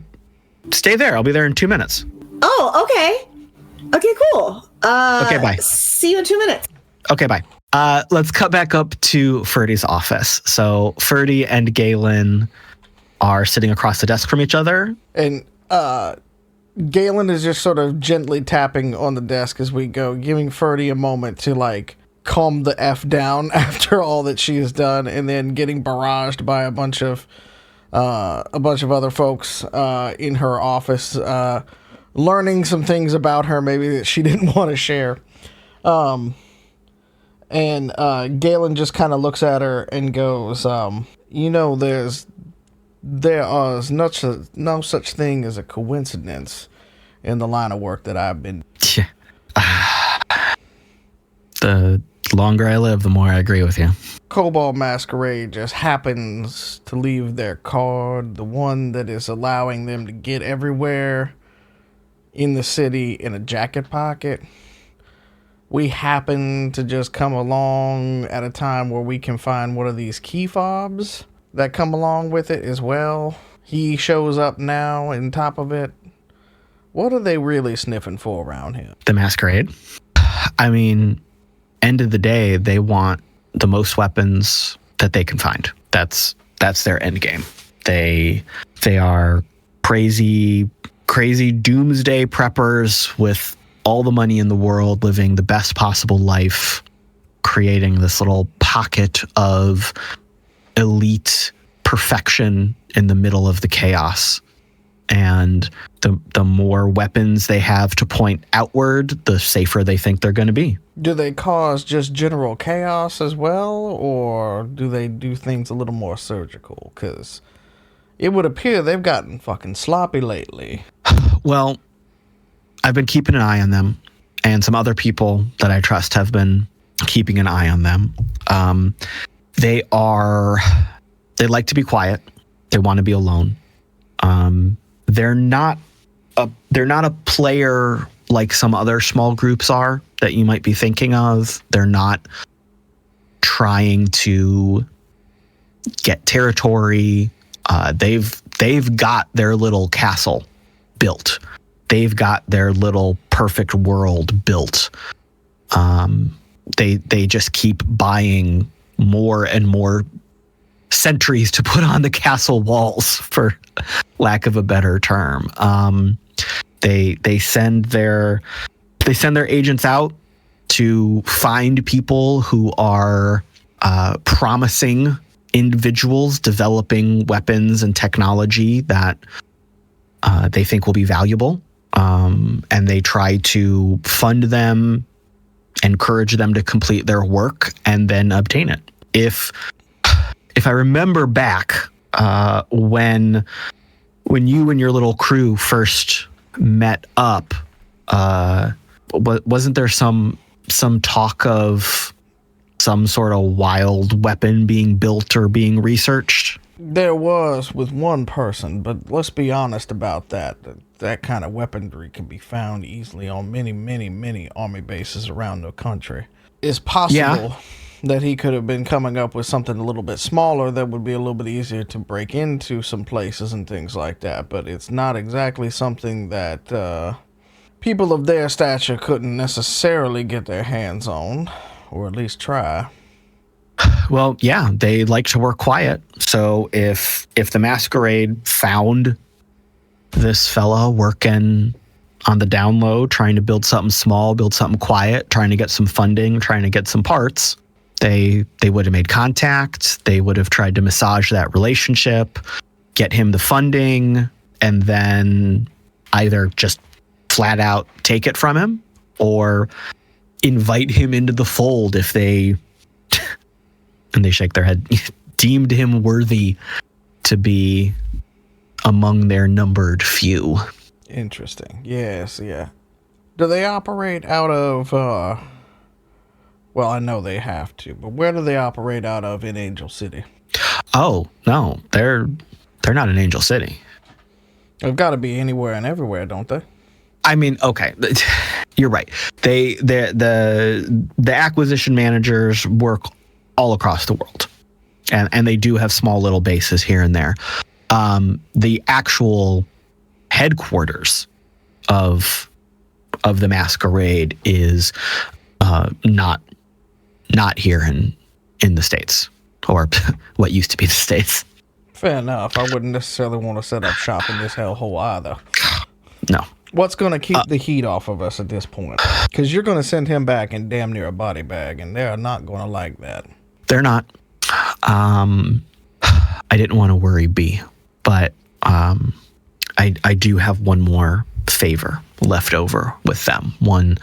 stay there. I'll be there in 2 minutes. Oh, okay. Okay, cool. Okay, bye. See you in 2 minutes. Okay, bye. Let's cut back up to Ferdie's office. So Ferdie and Galen are sitting across the desk from each other. And Galen is just sort of gently tapping on the desk as we go, giving Ferdie a moment to, like, calm the F down after all that she has done, and then getting barraged by a bunch of other folks in her office, learning some things about her maybe that she didn't want to share. And Galen just kind of looks at her and goes, there is no such thing as a coincidence in the line of work that I've been. The longer I live, the more I agree with you. Cobalt Masquerade just happens to leave their card, the one that is allowing them to get everywhere in the city in a jacket pocket. We happen to just come along at a time where we can find one of these key fobs that come along with it as well. He shows up now on top of it. What are they really sniffing for around here? The Masquerade? I mean, end of the day, they want the most weapons that they can find. That's their end game. They are crazy doomsday preppers with all the money in the world, living the best possible life, creating this little pocket of elite perfection in the middle of the chaos. And the more weapons they have to point outward, the safer they think they're going to be. Do they cause just general chaos as well, or do they do things a little more surgical? Because it would appear they've gotten fucking sloppy lately. Well, I've been keeping an eye on them, and some other people that I trust have been keeping an eye on them. They like to be quiet. They want to be alone. They're not a player like some other small groups are that you might be thinking of. They're not trying to get territory. They've got their little castle built. They've got their little perfect world built. They just keep buying more and more sentries to put on the castle walls, for lack of a better term. They send their agents out to find people who are promising individuals developing weapons and technology that they think will be valuable, and they try to fund them, encourage them to complete their work, and then obtain it. If I remember back when you and your little crew first met up, wasn't there some talk of some sort of wild weapon being built or being researched? There was with one person, but let's be honest about that. That kind of weaponry can be found easily on many, many, many army bases around the country. It's possible that he could have been coming up with something a little bit smaller that would be a little bit easier to break into some places and things like that, but it's not exactly something that people of their stature couldn't necessarily get their hands on, or at least try. Well, yeah, they like to work quiet. So if the Masquerade found this fella working on the down low, trying to build something small, build something quiet, trying to get some funding, trying to get some parts, they would have made contact. They would have tried to massage that relationship, get him the funding, and then either just flat out take it from him or invite him into the fold if they, and they shake their head, deemed him worthy to be among their numbered few. Interesting. Yes, yeah. Do they operate out of, well, I know they have to, but where do they operate out of in Angel City? Oh, no, they're not in Angel City. They've got to be anywhere and everywhere, don't they? I mean, okay, you're right. The acquisition managers work all across the world, and they do have small little bases here and there. The actual headquarters of the Masquerade is not here in the States, or what used to be the States. Fair enough. I wouldn't necessarily want to set up shop in this hellhole either. No. What's going to keep the heat off of us at this point? Because you're going to send him back in damn near a body bag, and they're not going to like that. They're not. I didn't want to worry B, but I do have one more favor left over with them. One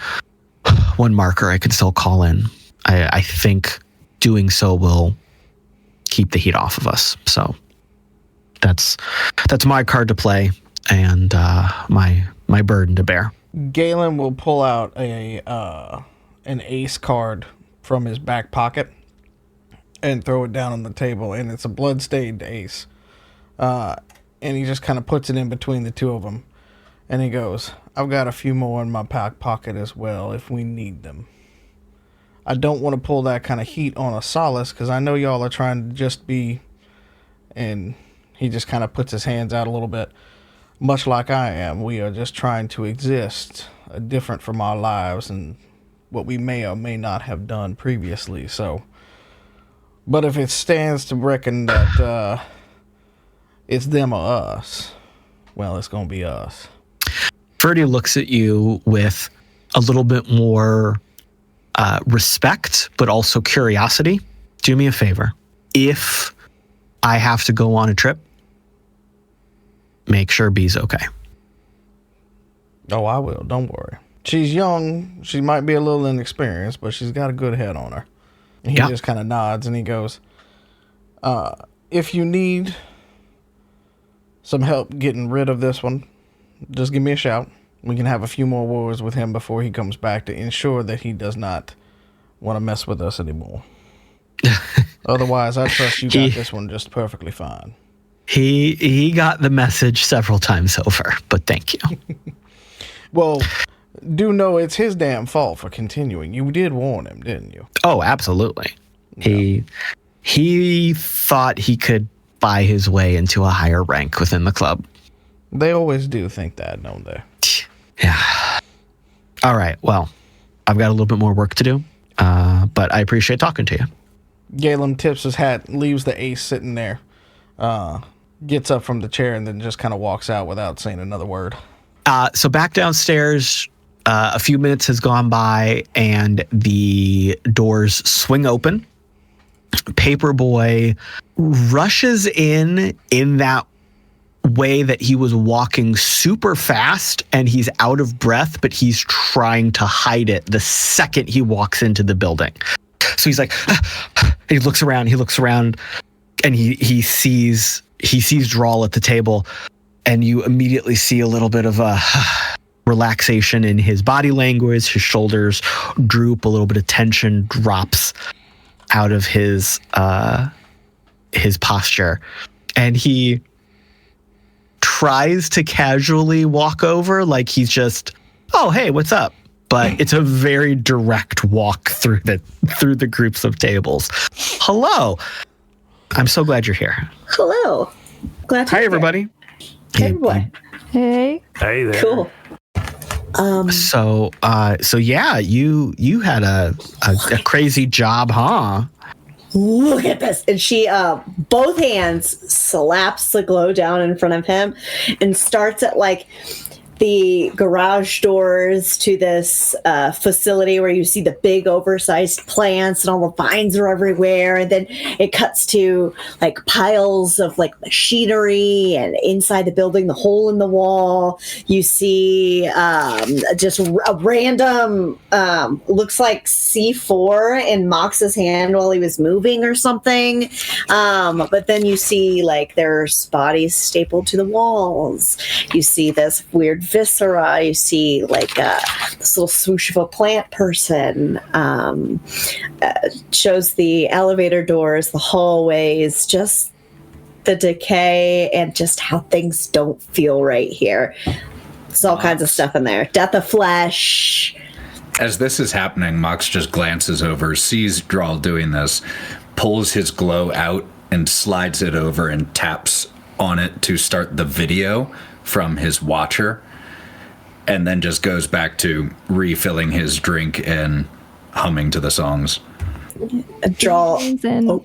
marker I could still call in. I think doing so will keep the heat off of us. So that's my card to play, and my burden to bear. Galen will pull out an ace card from his back pocket and throw it down on the table, and it's a blood-stained ace. And he just kind of puts it in between the two of them, and he goes, I've got a few more in my back pocket as well if we need them. I don't want to pull that kind of heat on a Solace, because I know y'all are trying to just be, and he just kind of puts his hands out a little bit, much like I am. We are just trying to exist different from our lives and what we may or may not have done previously. So, but if it stands to reckon that it's them or us, well, it's going to be us. Ferdie looks at you with a little bit more respect, but also curiosity. Do me a favor. If I have to go on a trip, make sure B's okay. Oh, I will. Don't worry. She's young. She might be a little inexperienced, but she's got a good head on her. And he just kind of nods and he goes, if you need some help getting rid of this one, just give me a shout. We can have a few more words with him before he comes back to ensure that he does not want to mess with us anymore. Otherwise, I trust you got this one just perfectly fine. He got the message several times over, but thank you. Well, do know it's his damn fault for continuing. You did warn him, didn't you? Oh, absolutely. Yeah. He thought he could buy his way into a higher rank within the club. They always do think that, don't they? Yeah. All right. Well, I've got a little bit more work to do, but I appreciate talking to you. Galen tips his hat, leaves the ace sitting there, gets up from the chair, and then just kind of walks out without saying another word. So back downstairs, a few minutes has gone by, and the doors swing open. Paperboy rushes in that way that he was walking super fast, and he's out of breath, but he's trying to hide it the second he walks into the building. So he's like, he looks around, and he sees Drall at the table, and you immediately see a little bit of a relaxation in his body language. His shoulders droop, a little bit of tension drops out of his posture, and he tries to casually walk over like he's just, oh, hey, what's up? But it's a very direct walk through the groups of tables. Hello. I'm so glad you're here. Hello. Glad to be Hi, here. everybody. Hey, everyone. Hey. Hey there. Cool. So yeah, you had a crazy job, huh? Look at this. And she, both hands slaps the glow down in front of him and starts at like the garage doors to this facility where you see the big oversized plants and all the vines are everywhere. And then it cuts to like piles of like machinery, and inside the building, the hole in the wall, you see just a random, looks like C4 in Mox's hand while he was moving or something. But then you see like there's bodies stapled to the walls. You see this weird viscera. You see like this little swoosh of a plant person. Shows the elevator doors, the hallways, just the decay and just how things don't feel right here. There's all kinds of stuff in there. Death of flesh. As this is happening, Mox just glances over, sees Drall doing this, pulls his glow out and slides it over and taps on it to start the video from his watcher, and then just goes back to refilling his drink and humming to the songs. Drall. In. Oh,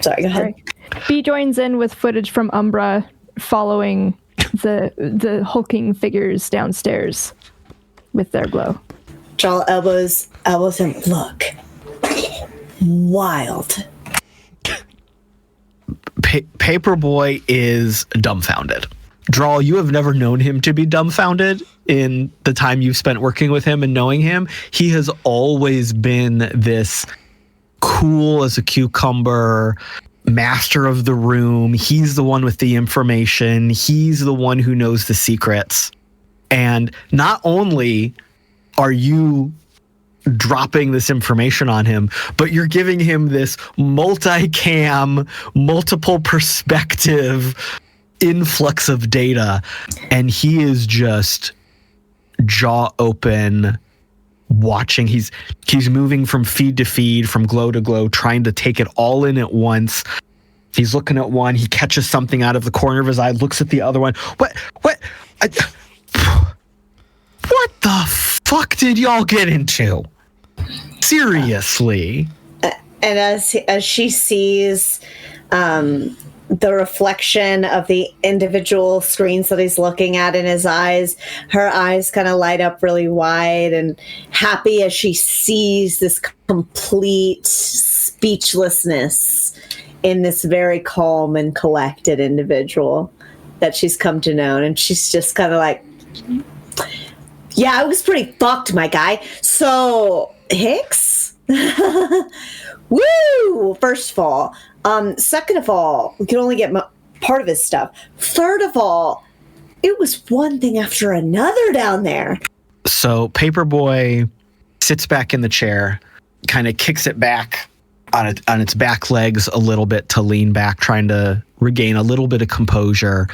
sorry, go ahead. B joins in with footage from Umbra following the hulking figures downstairs with their glow. Drall elbows him. Look. Wild. Paperboy is dumbfounded. Drall, you have never known him to be dumbfounded in the time you've spent working with him and knowing him. He has always been this cool as a cucumber, master of the room. He's the one with the information. He's the one who knows the secrets. And not only are you dropping this information on him, but you're giving him this multi-cam, multiple perspective influx of data, and he is just jaw open watching. He's moving from feed to feed, from glow to glow, trying to take it all in at once. He's looking at one, he catches something out of the corner of his eye, looks at the other one. What the fuck did y'all get into? Seriously. And as she sees the reflection of the individual screens that he's looking at in his eyes, her eyes kind of light up really wide and happy as she sees this complete speechlessness in this very calm and collected individual. that she's come to know, and she's just kind of like, yeah, it was pretty fucked, my guy. So, Hicks? Woo! First of all. Second of all, we could only get part of his stuff. Third of all, it was one thing after another down there. So Paperboy sits back in the chair, kind of kicks it back on its back legs a little bit to lean back, trying to regain a little bit of composure.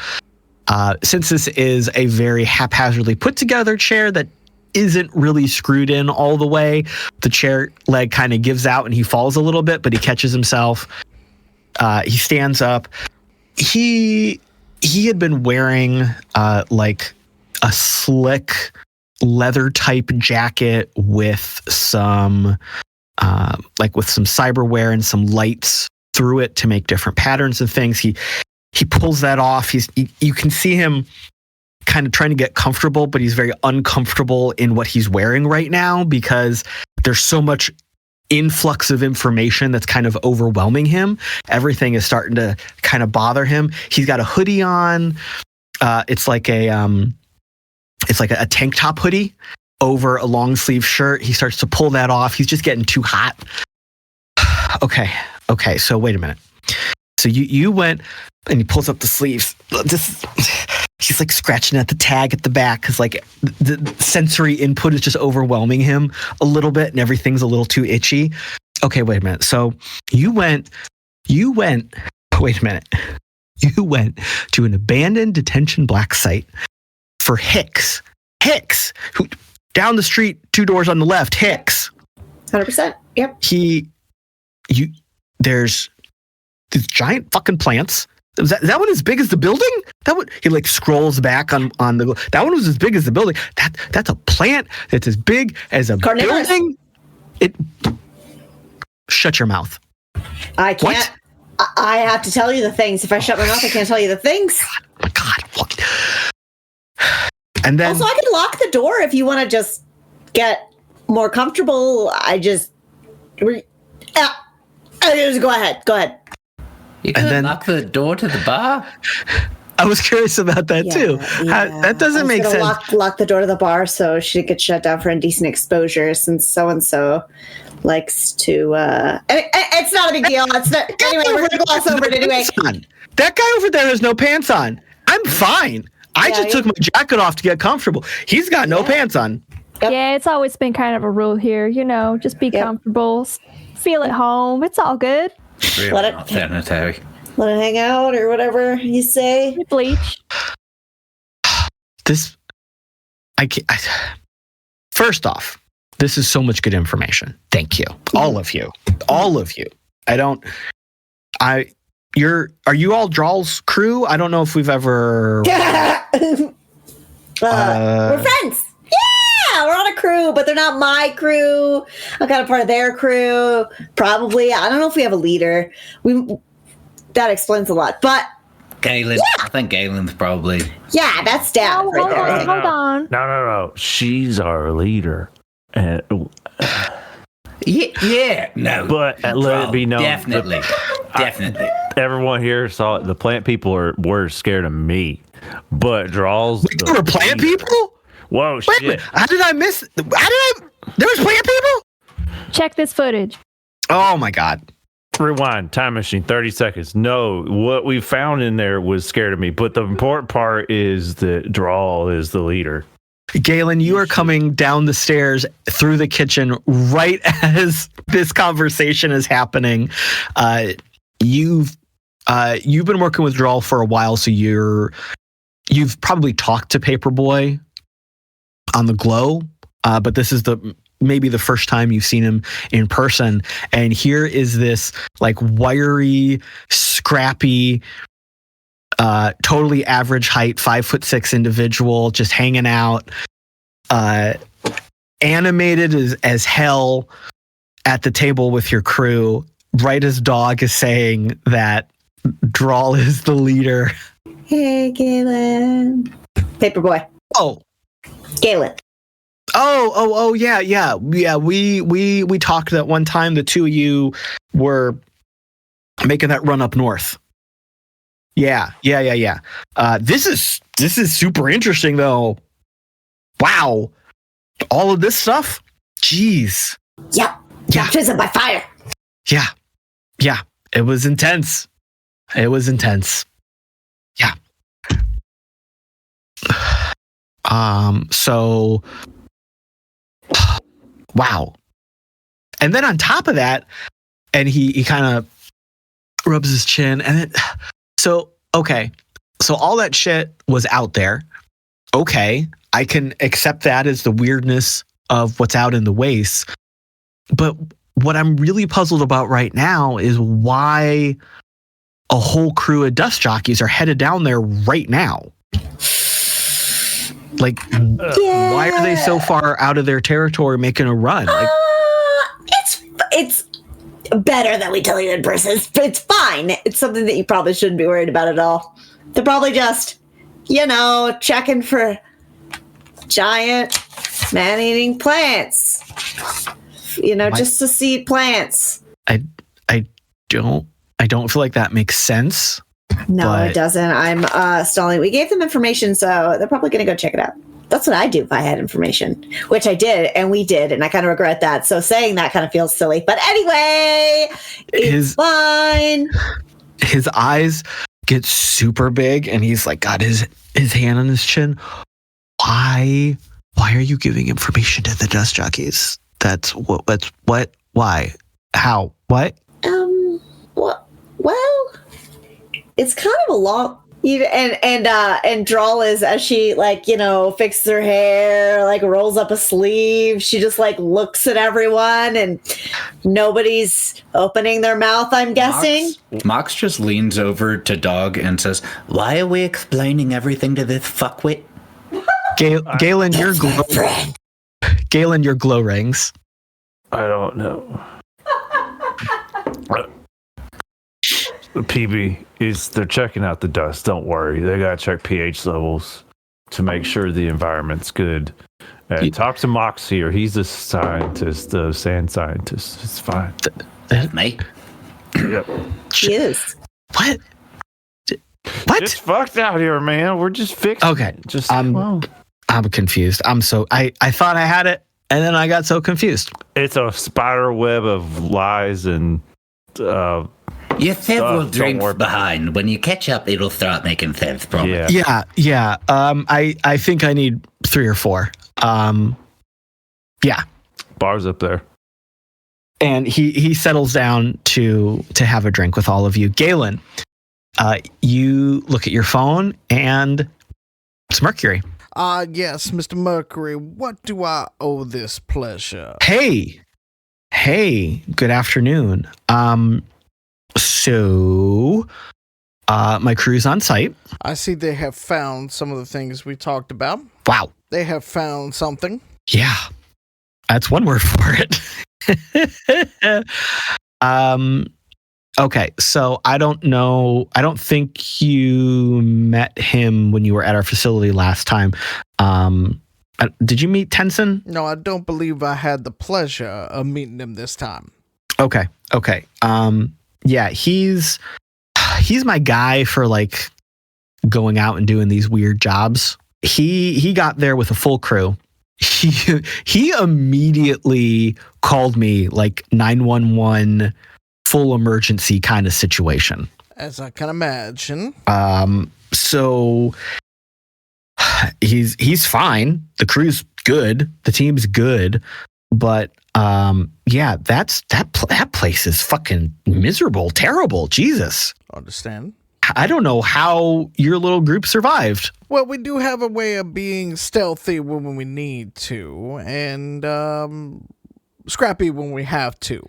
Since this is a very haphazardly put together chair that isn't really screwed in all the way, the chair leg kind of gives out and he falls a little bit, but he catches himself. He stands up. He had been wearing like a slick leather type jacket with some cyberware and some lights through it to make different patterns of things. He pulls that off. You can see him kind of trying to get comfortable, but he's very uncomfortable in what he's wearing right now because there's so much influx of information that's kind of overwhelming him. Everything is starting to kind of bother him. He's got a hoodie on. It's like a tank top hoodie over a long sleeve shirt. He starts to pull that off. He's just getting too hot. Okay. So wait a minute. So you went and he pulls up the sleeves. He's like scratching at the tag at the back because like the sensory input is just overwhelming him a little bit and everything's a little too itchy. Okay, wait a minute. So you went wait a minute. You went to an abandoned detention black site for Hicks, who down the street, 2 doors on the left, Hicks. 100%. Yep. There's these giant fucking plants. Is that one as big as the building? That one, he like scrolls back on the. That one was as big as the building. That's a plant that's as big as a building. Shut your mouth. I can't. I have to tell you the things. If I shut my mouth, I can't tell you the things. Oh my God. What? And then also, I can lock the door if you want to just get more comfortable. Just go ahead. You can lock the door to the bar? I was curious about that too. Yeah. That doesn't make sense. Lock the door to the bar so she could shut down for indecent exposure since so-and-so likes to... it's not a big deal. It's not, anyway, we're going to gloss over it anyway. That guy over there has no pants on. I'm fine. I just took my jacket off to get comfortable. He's got no pants on. Yep. Yeah, it's always been kind of a rule here. Just be comfortable. Feel at home. It's all good. Really not sanitary. Let it hang out or whatever you say. Bleach. First off, this is so much good information. Thank you. All of you. Are you all Drall's crew? I don't know if we've ever... we're friends. Yeah, we're on a crew, but they're not my crew. I'm kind of part of their crew. Probably. I don't know if we have a leader. That explains a lot. But Galen, I think Galen's probably... Yeah, that's Dad right there. Hold on. No. She's our leader. No. But let it be known. Definitely. Everyone here saw it. The plant people were scared of me. But Drall's... There were plant people? Whoa, Wait a minute. How did I miss... There was plant people? Check this footage. Oh, my God. Rewind. Time machine. 30 seconds. No, what we found in there was scared of me. But the important part is that Drall is the leader. Galen, you are coming down the stairs through the kitchen right as this conversation is happening. You've been working with Drall for a while, so you've probably talked to Paperboy on the Glow, but this is maybe the first time you've seen him in person. And here is this like wiry, scrappy, totally average height, 5'6" individual, just hanging out, animated as hell at the table with your crew, right as Dog is saying that Drall is the leader. Hey, Galen. Paperboy. Oh. Galen. Oh, yeah. We talked that one time the two of you were making that run up north. Yeah. This is super interesting though. Wow. All of this stuff? Jeez. Yep. Yeah. Baptism by fire. Yeah. It was intense. Yeah. So wow. And then on top of that, and he kind of rubs his chin, and then so all that shit was out there. Okay, I can accept that as the weirdness of what's out in the wastes. But what I'm really puzzled about right now is why a whole crew of dust jockeys are headed down there right now. Like, why are they so far out of their territory making a run? Like, it's better that we tell you in person. It's fine. It's something that you probably shouldn't be worried about at all. They're probably just, checking for giant man-eating plants. Just to see plants. I don't feel like that makes sense. No, it doesn't. I'm stalling. We gave them information, so they're probably going to go check it out. That's what I do if I had information, which I did, and we did, and I kind of regret that. So saying that kind of feels silly. But anyway, it's fine. His eyes get super big, and he's like got his hand on his chin. Why are you giving information to the dust jockeys? That's what? Why? How? What? Well, it's kind of a long. And Drall is, as she fixes her hair, rolls up a sleeve. She just looks at everyone, and nobody's opening their mouth. I'm guessing. Mox just leans over to Dog and says, "Why are we explaining everything to this fuckwit?" Galen, your glow rings. I don't know. PB they're checking out the dust. Don't worry. They got to check pH levels to make sure the environment's good. And talk to Mox here. He's the scientist, the sand scientist. It's fine. Me? Yep. She is. What? Just fucked out here, man. We're just fixing. Okay. I'm confused. I thought I had it, and then I got so confused. It's a spider web of lies and you're several drinks behind. When you catch up, it'll start making sense, probably. Yeah. I think I need 3 or 4. Yeah. Bar's up there. And he settles down to have a drink with all of you. Galen, you look at your phone, and it's Mercury. Yes, Mr. Mercury. What do I owe this pleasure? Hey, good afternoon. So, my crew's on site. I see they have found some of the things we talked about. Wow. They have found something. Yeah. That's one word for it. Okay, so I don't know. I don't think you met him when you were at our facility last time. Did you meet Tenson? No, I don't believe I had the pleasure of meeting him this time. Okay. Yeah, he's my guy for going out and doing these weird jobs. He got there with a full crew. He immediately called me 911 full emergency kind of situation. As I can imagine. So he's fine. The crew's good. The team's good. But yeah, that place is fucking miserable, terrible. Jesus. Understand. I don't know how your little group survived. Well, we do have a way of being stealthy when we need to, and scrappy when we have to.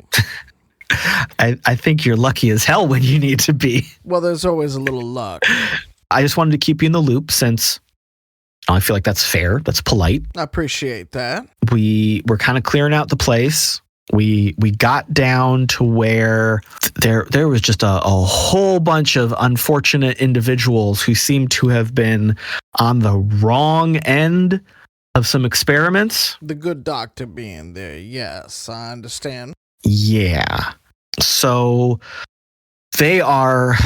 I think you're lucky as hell when you need to be. Well, there's always a little luck. I just wanted to keep you in the loop since I feel like that's fair. That's polite. I appreciate that. We were kind of clearing out the place. We got down to where there was just a whole bunch of unfortunate individuals who seemed to have been on the wrong end of some experiments. The good doctor being there. Yes, I understand. Yeah. So they are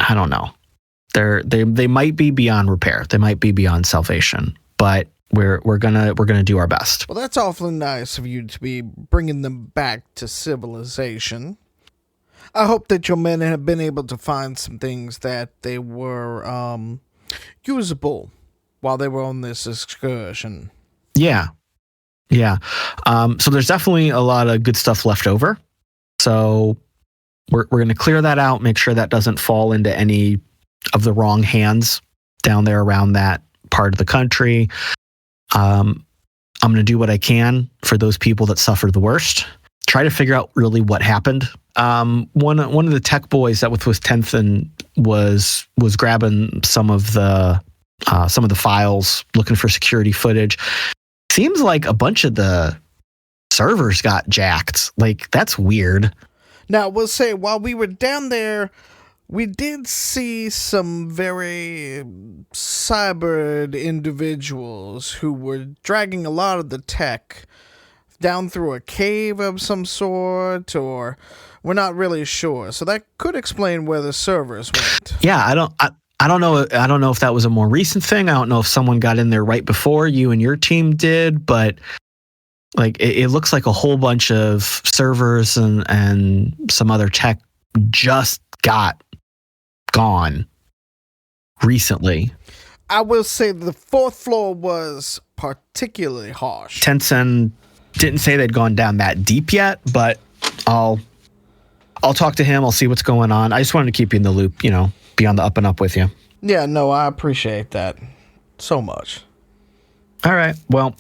I don't know. They might be beyond repair. They might be beyond salvation, but we're gonna do our best. Well, that's awfully nice of you to be bringing them back to civilization. I hope that your men have been able to find some things that they were usable while they were on this excursion. Yeah. So there's definitely a lot of good stuff left over. So we're going to clear that out, make sure that doesn't fall into any of the wrong hands down there around that part of the country. I'm going to do what I can for those people that suffered the worst. Try to figure out really what happened. One of the tech boys that was 10th and was grabbing some of the files, looking for security footage. Seems like a bunch of the servers got jacked. Like, that's weird. Now, we'll say, while we were down there, we did see some very cybered individuals who were dragging a lot of the tech down through a cave of some sort, or we're not really sure. So that could explain where the servers went. Yeah, I don't know. I don't know if that was a more recent thing. I don't know if someone got in there right before you and your team did, but like it looks like a whole bunch of servers and some other tech just got gone recently. I will say the 4th floor was particularly harsh. Tencent didn't say they'd gone down that deep yet, but I'll talk to him. I'll see what's going on. I just wanted to keep you in the loop, be on the up and up with you. Yeah, no, I appreciate that so much. All right. Well,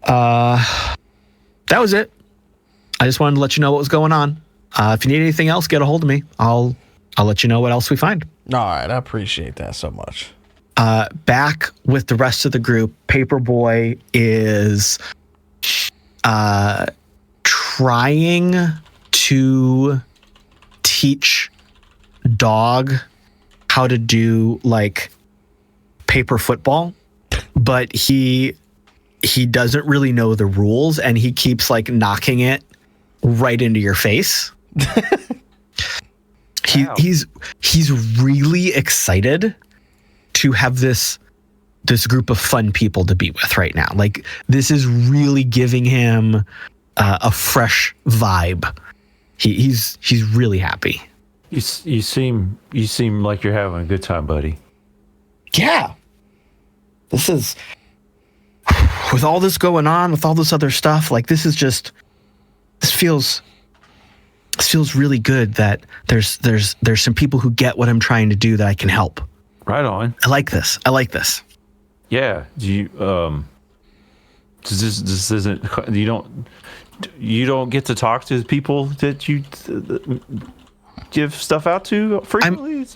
that was it. I just wanted to let you know what was going on. If you need anything else, get a hold of me. I'll let you know what else we find. All right, I appreciate that so much. Back with the rest of the group, Paperboy is trying to teach Dog how to do like paper football, but he doesn't really know the rules, and he keeps like knocking it right into your face. He's really excited to have this group of fun people to be with right now. Like, this is really giving him a fresh vibe. He's really happy. You seem like you're having a good time, buddy. Yeah. This is, with all this going on, with all this other stuff, like this feels really good that there's some people who get what I'm trying to do that I can help. Right on. I like this. Yeah. You don't get to talk to the people that you give stuff out to frequently?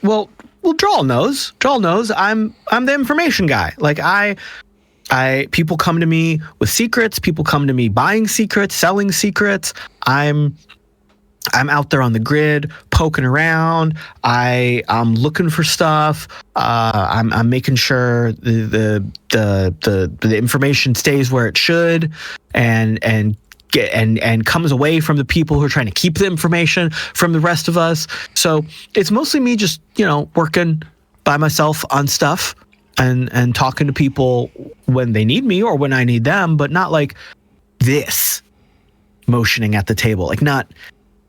Well, Drall knows. Drall knows I'm the information guy. Like people come to me with secrets. People come to me buying secrets, selling secrets. I'm out there on the grid poking around. I'm looking for stuff. I'm making sure the information stays where it should, and comes away from the people who are trying to keep the information from the rest of us. So it's mostly me just working by myself on stuff and talking to people when they need me or when I need them, but not like this, motioning at the table, like not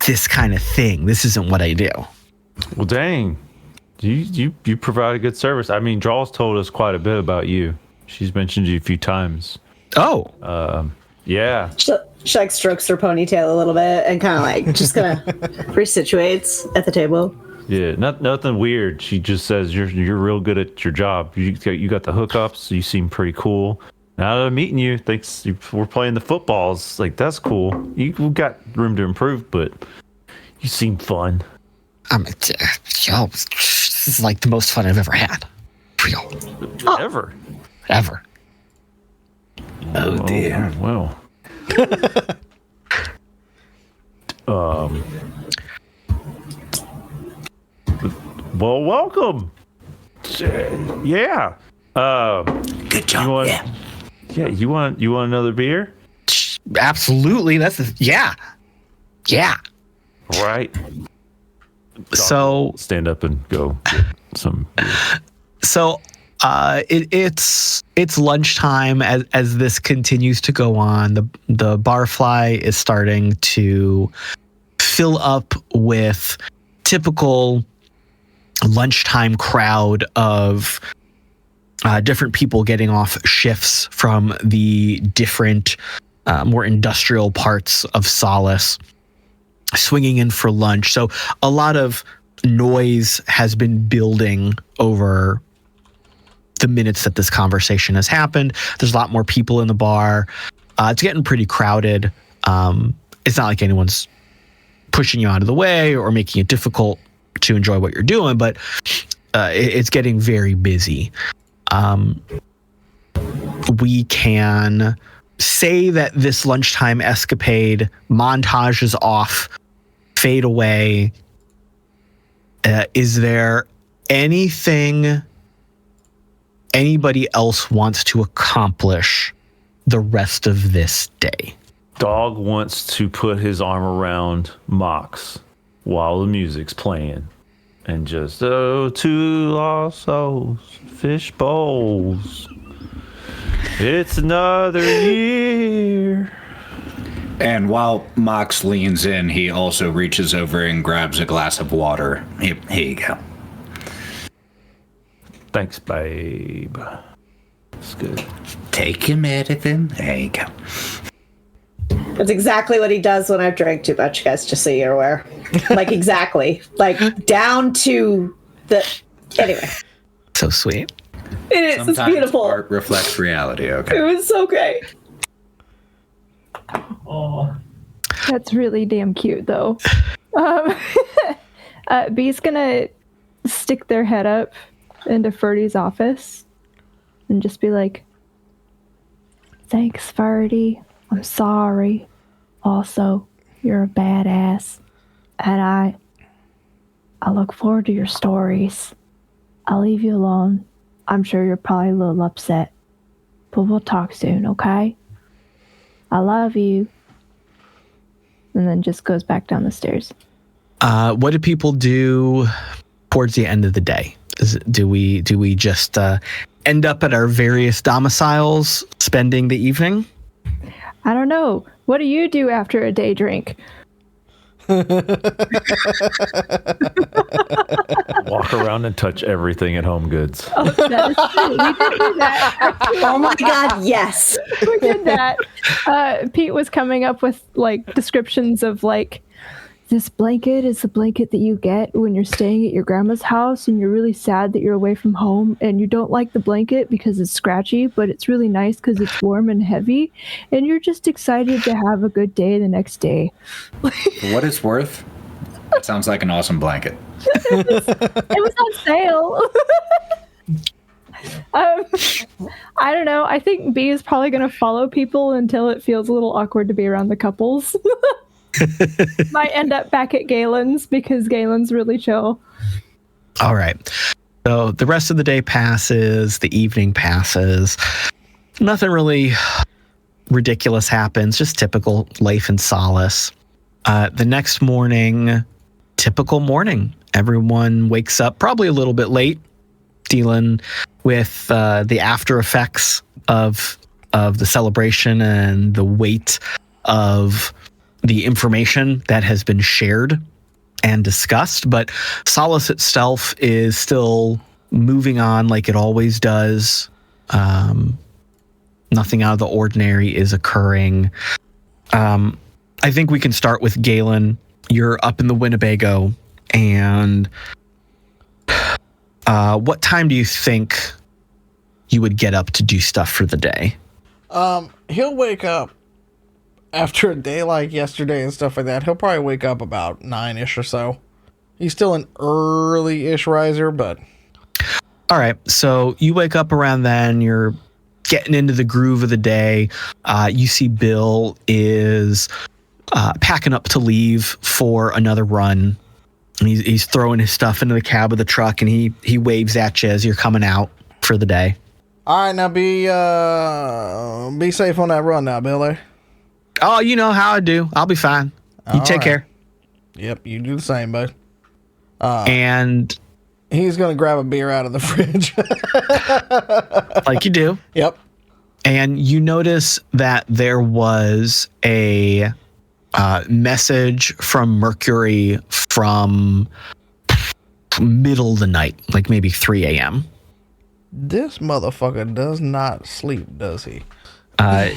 this kind of thing. This isn't what I do. Well, dang, you provide a good service. I mean, Drall's told us quite a bit about you. She's mentioned you a few times. Oh, yeah. She like strokes her ponytail a little bit and kind of like just kind of resituates at the table. Yeah, nothing weird. She just says you're real good at your job. You got the hookups. You seem pretty cool. Now that I'm meeting you, thanks. We're playing the footballs. Like, that's cool. You've got room to improve, but you seem fun. This is like the most fun I've ever had. Real. Ever. Oh dear. Well. Well, welcome. Yeah. Good job. Yeah. You want another beer? Absolutely. Yeah. Right. So stand up and go get some beer. So it's lunchtime as this continues to go on. The Barfly is starting to fill up with typical lunchtime crowd of different people getting off shifts from the different more industrial parts of Solace, swinging in for lunch. So a lot of noise has been building over the minutes that this conversation has happened. There's a lot more people in the bar. It's getting pretty crowded. It's not like anyone's pushing you out of the way or making it difficult to enjoy what you're doing, but it's getting very busy. We can say that this lunchtime escapade montages off, fade away. Is there anything anybody else wants to accomplish the rest of this day? Dog wants to put his arm around Mox while the music's playing and just, oh, two lost souls, fish bowls. It's another year. And while Mox leans in, he also reaches over and grabs a glass of water. Here you go. Thanks, babe. It's good. Take your medicine. There you go. That's exactly what he does when I've drank too much, guys, just so you're aware. Like, exactly. Like, down to the... Anyway. So sweet. It is. Sometimes it's beautiful. art reflects reality, okay? It was so great. That's really damn cute, though. B's gonna stick their head up into Ferdie's office and just be like, "Thanks, Ferdie. I'm sorry. Also, you're a badass, and I look forward to your stories. I'll leave you alone. I'm sure you're probably a little upset, but we'll talk soon, okay? I love you." And then just goes back down the stairs. What do people do towards the end of the day? Do we just end up at our various domiciles spending the evening? I don't know. What do you do after a day drink? Walk around and touch everything at Home Goods. Oh, that is true. We did do that. Oh my god, yes. We did that. Pete was coming up with like descriptions of like, this blanket is the blanket that you get when you're staying at your grandma's house and you're really sad that you're away from home and you don't like the blanket because it's scratchy, but it's really nice because it's warm and heavy and you're just excited to have a good day the next day. For what it's worth, it sounds like an awesome blanket. It was on sale. I don't know. I think B is probably going to follow people until it feels a little awkward to be around the couples. Might end up back at Galen's because Galen's really chill. All right. So the rest of the day passes, the evening passes. Nothing really ridiculous happens, just typical life in Solace. The next morning, typical morning. Everyone wakes up probably a little bit late, dealing with the after effects of the celebration and the weight of the information that has been shared and discussed. But Solace itself is still moving on like it always does. Nothing out of the ordinary is occurring. I think we can start with Galen. You're up in the Winnebago, and what time do you think you would get up to do stuff for the day? He'll wake up after a day like yesterday and stuff like that. He'll probably wake up about 9-ish or so. He's still an early-ish riser, but... All right, so you wake up around then. You're getting into the groove of the day. You see Bill is packing up to leave for another run. And he's throwing his stuff into the cab of the truck, and he waves at you as you're coming out for the day. All right, now be safe on that run now, Billy. Oh, you know how I do. I'll be fine. You take care. Yep, you do the same, bud. And he's going to grab a beer out of the fridge. like you do. Yep. And you notice that there was a message from Mercury from middle of the night, like maybe 3 a.m. This motherfucker does not sleep, does he?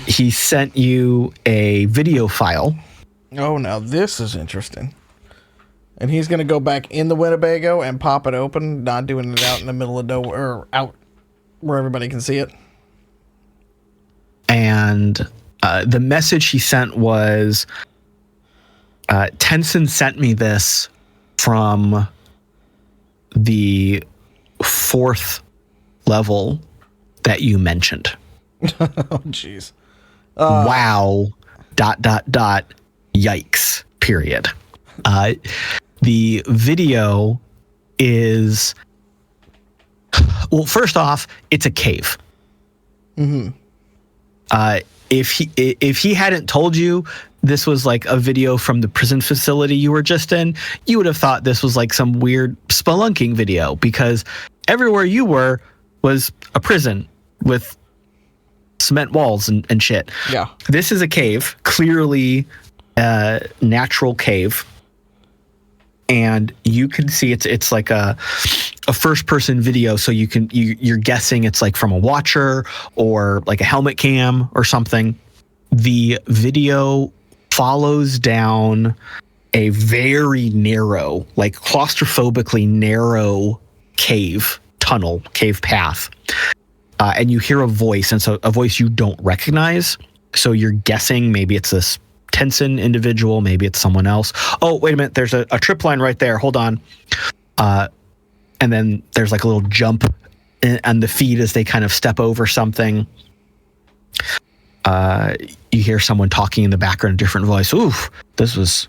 He sent you a video file. Oh, now this is interesting. And he's going to go back in the Winnebago and pop it open, not doing it out in the middle of nowhere, or out where everybody can see it. And the message he sent was, Tenson sent me this from the 4th level that you mentioned. Oh, jeez. Wow. ... Yikes. Period. The video is, well, first off, it's a cave. Mm-hmm. If he hadn't told you this was like a video from the prison facility you were just in, you would have thought this was like some weird spelunking video, because everywhere you were was a prison with cement walls and shit. Yeah. This is a cave, clearly a natural cave. And you can see it's like a first person video, so you're guessing it's like from a watcher or like a helmet cam or something. The video follows down a very narrow, like claustrophobically narrow cave path. And you hear a voice, and so a voice you don't recognize. So you're guessing maybe it's this Tenson individual, maybe it's someone else. Oh, wait a minute, there's a trip line right there. Hold on. And then there's like a little jump on the feed as they kind of step over something. You hear someone talking in the background, a different voice. Oof, that was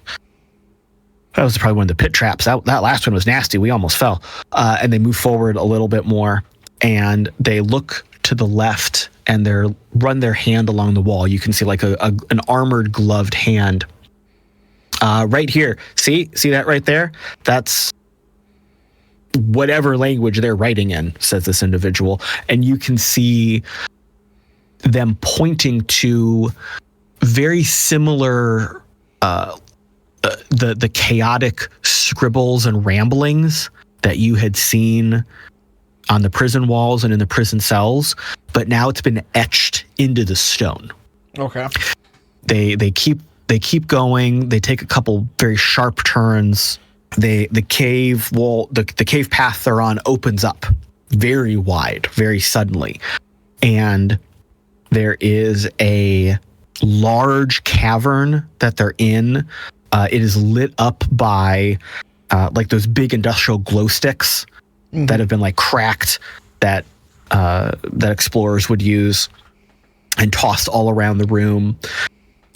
probably one of the pit traps. That last one was nasty. We almost fell. And they move forward a little bit more, and they look to the left, and they run their hand along the wall. You can see like an armored, gloved hand. Right here. See that right there? That's whatever language they're writing in, says this individual. And you can see them pointing to very similar, the chaotic scribbles and ramblings that you had seen on the prison walls and in the prison cells, but now it's been etched into the stone. Okay. They keep going. They take a couple very sharp turns. The cave wall, the cave path they're on opens up very wide, very suddenly. And there is a large cavern that they're in. It is lit up by like those big industrial glow sticks that have been like cracked, that explorers would use, and tossed all around the room.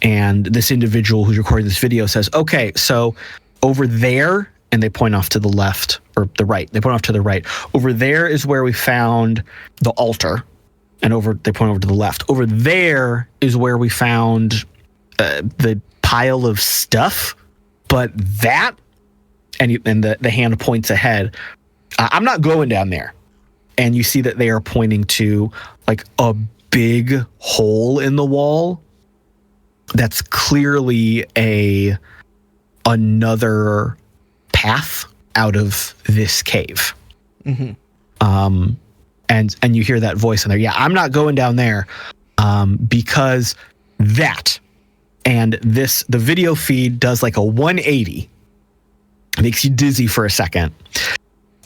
And this individual who's recording this video says, okay, so over there, and they point off to the left, or the right. They point off to the right. Over there is where we found the altar. And they point over to the left. Over there is where we found the pile of stuff. But that, and the hand points ahead. I'm not going down there. And you see that they are pointing to like a big hole in the wall that's clearly another path out of this cave. Mm-hmm. And you hear that voice in there. Yeah, I'm not going down there because that, and the video feed does like a 180. Makes you dizzy for a second.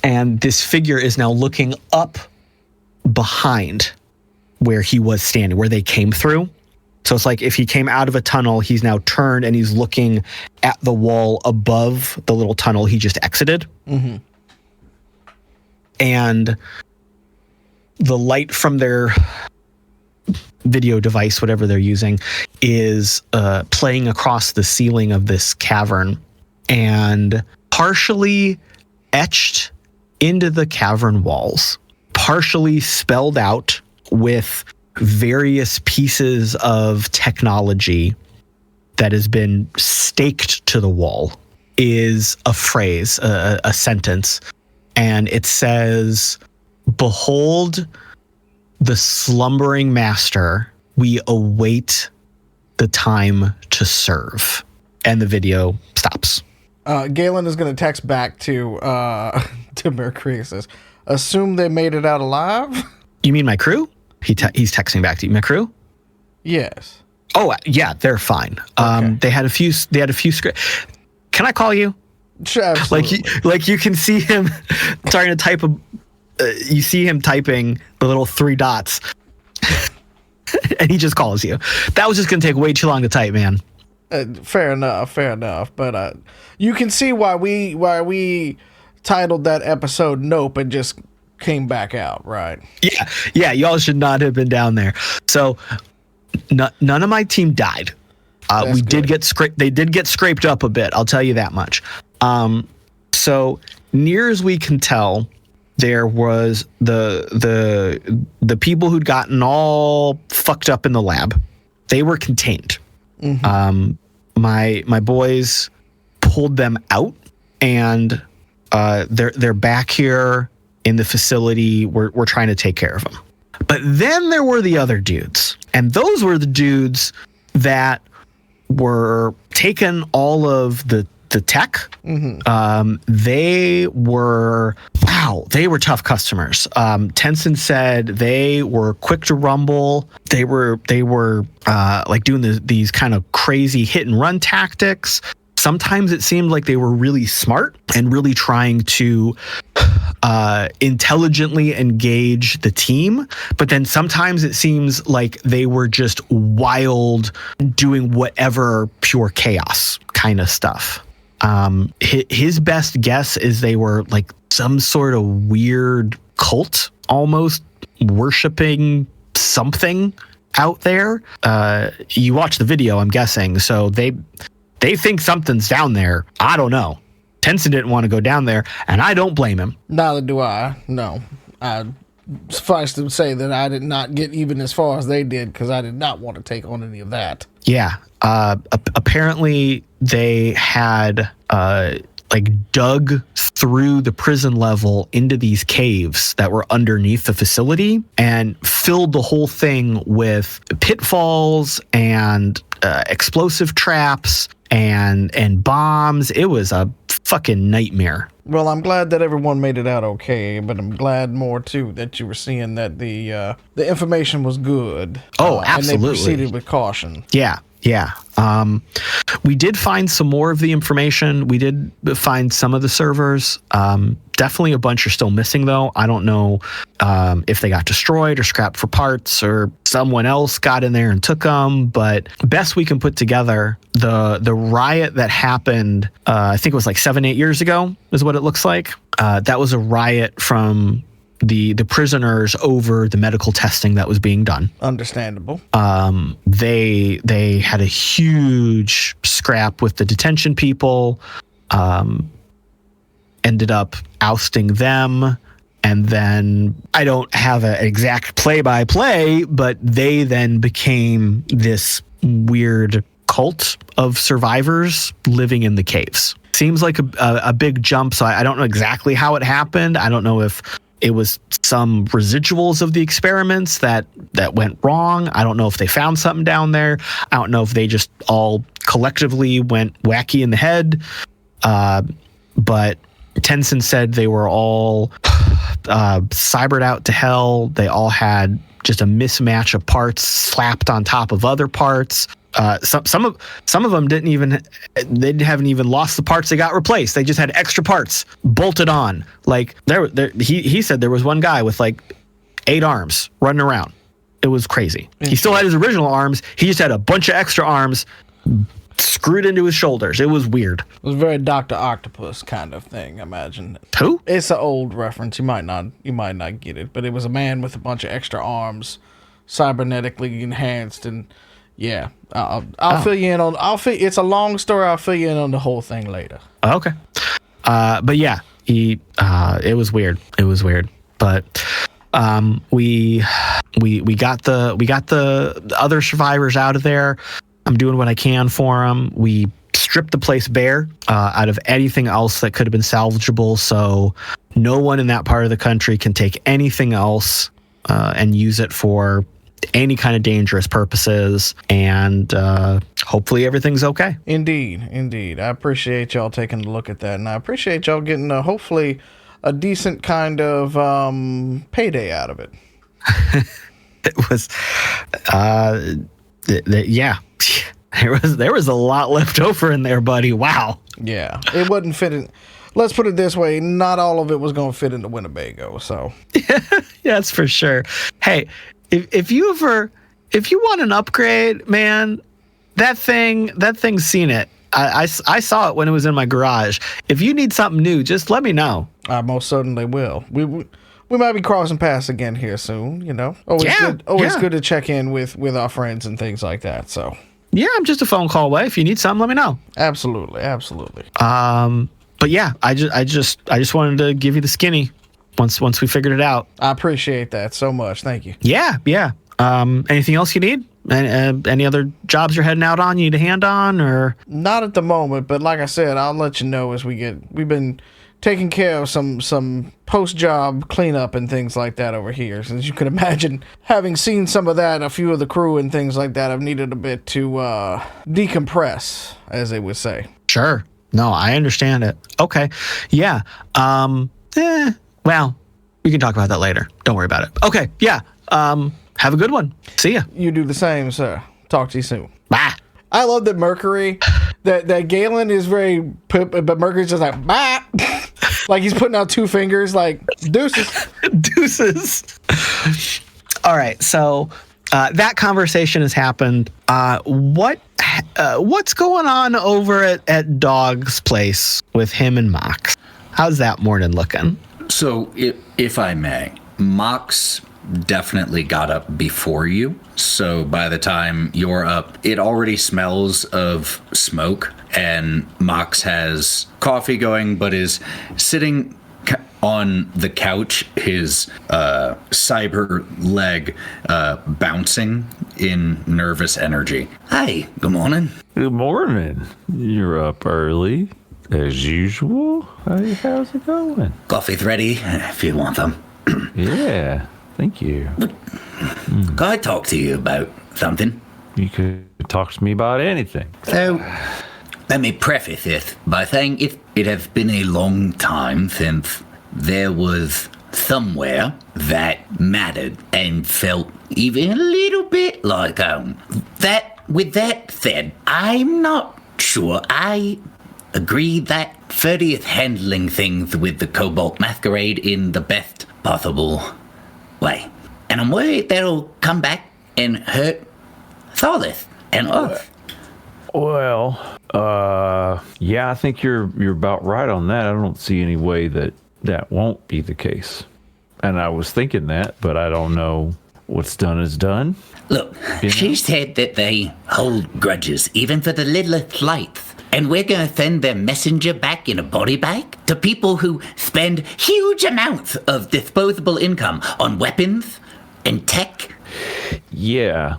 And this figure is now looking up behind where he was standing, where they came through. So it's like if he came out of a tunnel, he's now turned and he's looking at the wall above the little tunnel he just exited. Mm-hmm. And the light from their video device, whatever they're using, is playing across the ceiling of this cavern, and partially etched into the cavern walls, partially spelled out with various pieces of technology that has been staked to the wall is a phrase, a sentence, and it says, "Behold the slumbering master, we await the time to serve." And the video stops. Galen is going to text back to Mercury and says, "Assume they made it out alive?" You mean my crew? He's texting back to you. My crew? Yes. Oh yeah, they're fine. Okay. They had a few script. Can I call you? Sure, absolutely. Like you can see him starting to type you see him typing the little 3 dots, and he just calls you. That was just gonna take way too long to type, man. Fair enough. But you can see why we titled that episode "Nope" and just came back out, right? Yeah. Y'all should not have been down there. So none of my team died. We did get scraped. They did get scraped up a bit. I'll tell you that much. So near as we can tell, there was the people who'd gotten all fucked up in the lab. They were contained. Mm-hmm. My boys pulled them out, and they're back here in the facility. We're trying to take care of them. But then there were the other dudes, and those were the dudes that were taking all of the tech. Mm-hmm. They were tough customers. Tenson said they were quick to rumble. They were like doing these kind of crazy hit and run tactics. Sometimes it seemed like they were really smart and really trying to intelligently engage the team. But then sometimes it seems like they were just wild, doing whatever pure chaos kind of stuff. His best guess is they were like some sort of weird cult, almost worshiping something out there. You watch the video, I'm guessing. So they think something's down there. I don't know. Tenson didn't want to go down there, and I don't blame him. Neither do I. No. Suffice to say that I did not get even as far as they did, because I did not want to take on any of that. Yeah. Apparently, they had dug through the prison level into these caves that were underneath the facility and filled the whole thing with pitfalls and explosive traps and bombs. It was a fucking nightmare. Well, I'm glad that everyone made it out okay, but I'm glad more too that you were seeing that the information was good. Oh, absolutely. And they proceeded with caution. Yeah. We did find some more of the information. We did find some of the servers. Definitely a bunch are still missing, though. I don't know if they got destroyed or scrapped for parts or someone else got in there and took them. But best we can put together, the riot that happened, I think it was like 7-8 years ago is what it looks like. That was a riot from the prisoners over the medical testing that was being done. Understandable. They had a huge scrap with the detention people, ended up ousting them, and then I don't have an exact play-by-play, but they then became this weird cult of survivors living in the caves. Seems like a big jump, so I don't know exactly how it happened. I don't know if it was some residuals of the experiments that went wrong. I don't know if they found something down there. I don't know if they just all collectively went wacky in the head. But Tenson said they were all cybered out to hell. They all had just a mismatch of parts slapped on top of other parts. Some of them they haven't even lost the parts they got replaced. They just had extra parts bolted on. Like he said there was one guy with like 8 arms running around. It was crazy. He still had his original arms. He just had a bunch of extra arms screwed into his shoulders. It was weird. It was very Dr. Octopus kind of thing, I imagine. Who? It's an old reference. You might not get it, but it was a man with a bunch of extra arms, cybernetically enhanced, and yeah, I'll fill you in on. It's a long story. I'll fill you in on the whole thing later. Okay. But yeah, it was weird. It was weird. But we got the other survivors out of there. I'm doing what I can for them. We stripped the place bare out of anything else that could have been salvageable. So no one in that part of the country can take anything else and use it for any kind of dangerous purposes. And hopefully everything's okay. Indeed. I appreciate y'all taking a look at that. And I appreciate y'all getting hopefully a decent kind of payday out of it. It was, yeah. There was a lot left over in there, buddy. Wow. Yeah, it wasn't fitting. Let's put it this way: not all of it was going to fit into Winnebago. So, yeah, that's for sure. Hey, if you want an upgrade, man, that thing's seen it. I saw it when it was in my garage. If you need something new, just let me know. I most certainly will. We might be crossing paths again here soon. You know, always good to check in with our friends and things like that. So. Yeah, I'm just a phone call away. If you need something, let me know. Absolutely. But yeah, I just wanted to give you the skinny once we figured it out. I appreciate that so much. Thank you. Yeah. Anything else you need? Any other jobs you're heading out on? You need a hand on, or not at the moment? But like I said, I'll let you know as we've been taking care of some post-job cleanup and things like that over here. As you can imagine, having seen some of that, a few of the crew and things like that, I've needed a bit to decompress, as they would say. Sure. No, I understand it. Okay. Yeah. Well, we can talk about that later. Don't worry about it. Okay. Yeah. Have a good one. See ya. You do the same, sir. Talk to you soon. Bye. I love that Mercury, that Galen is very, but Mercury's just like, bye. Like he's putting out two fingers, like, deuces. Deuces. All right, so that conversation has happened. What's going on over at Dog's place with him and Mox? How's that morning looking? So, if I may, Mox definitely got up before you. So by the time you're up, it already smells of smoke, and Mox has coffee going, but is sitting on the couch, his cyber leg bouncing in nervous energy. Hi, good morning. Good morning. You're up early, as usual. How's it going? Coffee's ready, if you want them. Yeah. Thank you. Can I talk to you about something? You could talk to me about anything. So, let me preface this by saying it has been a long time since there was somewhere that mattered and felt even a little bit like home. With that said, I'm not sure I agree that Ferdie is handling things with the Cobalt Masquerade in the best possible way. And I'm worried that'll come back and hurt Solace and us. Well, yeah, I think you're about right on that. I don't see any way that won't be the case. And I was thinking that, but I don't know. What's done is done. Look, she said that they hold grudges, even for the littlest slights. And we're going to send their messenger back in a body bag to people who spend huge amounts of disposable income on weapons and tech. Yeah.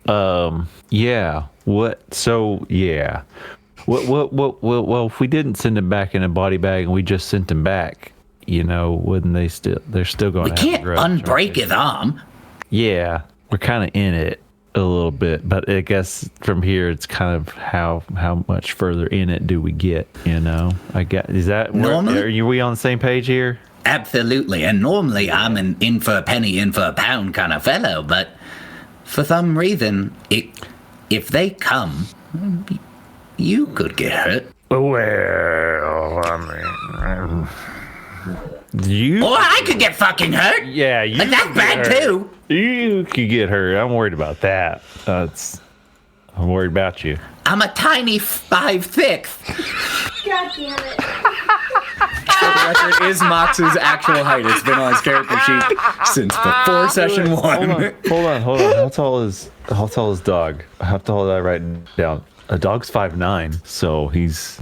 Yeah. What? So, yeah. Well, if we didn't send them back in a body bag and we just sent them back, wouldn't they're still going to have a grudge? We can't unbreak his arm. Yeah. We're kind of in it a little bit, but I guess from here it's kind of how much further in it do we get, I guess, is that normally, are we on the same page here? Absolutely. And normally I'm an in for a penny, in for a pound kind of fellow, but for some reason if they come, you could get hurt. Well, I mean, I could get fucking hurt. Yeah, and that's bad too. You could get hurt. I'm worried about that. I'm worried about you. I'm a tiny 5'6". God damn it. The record is Mox's actual height. It's been on his character sheet since before session 1. Hold on. How tall is Dog? How tall did I write down? A dog's 5'9", so he's,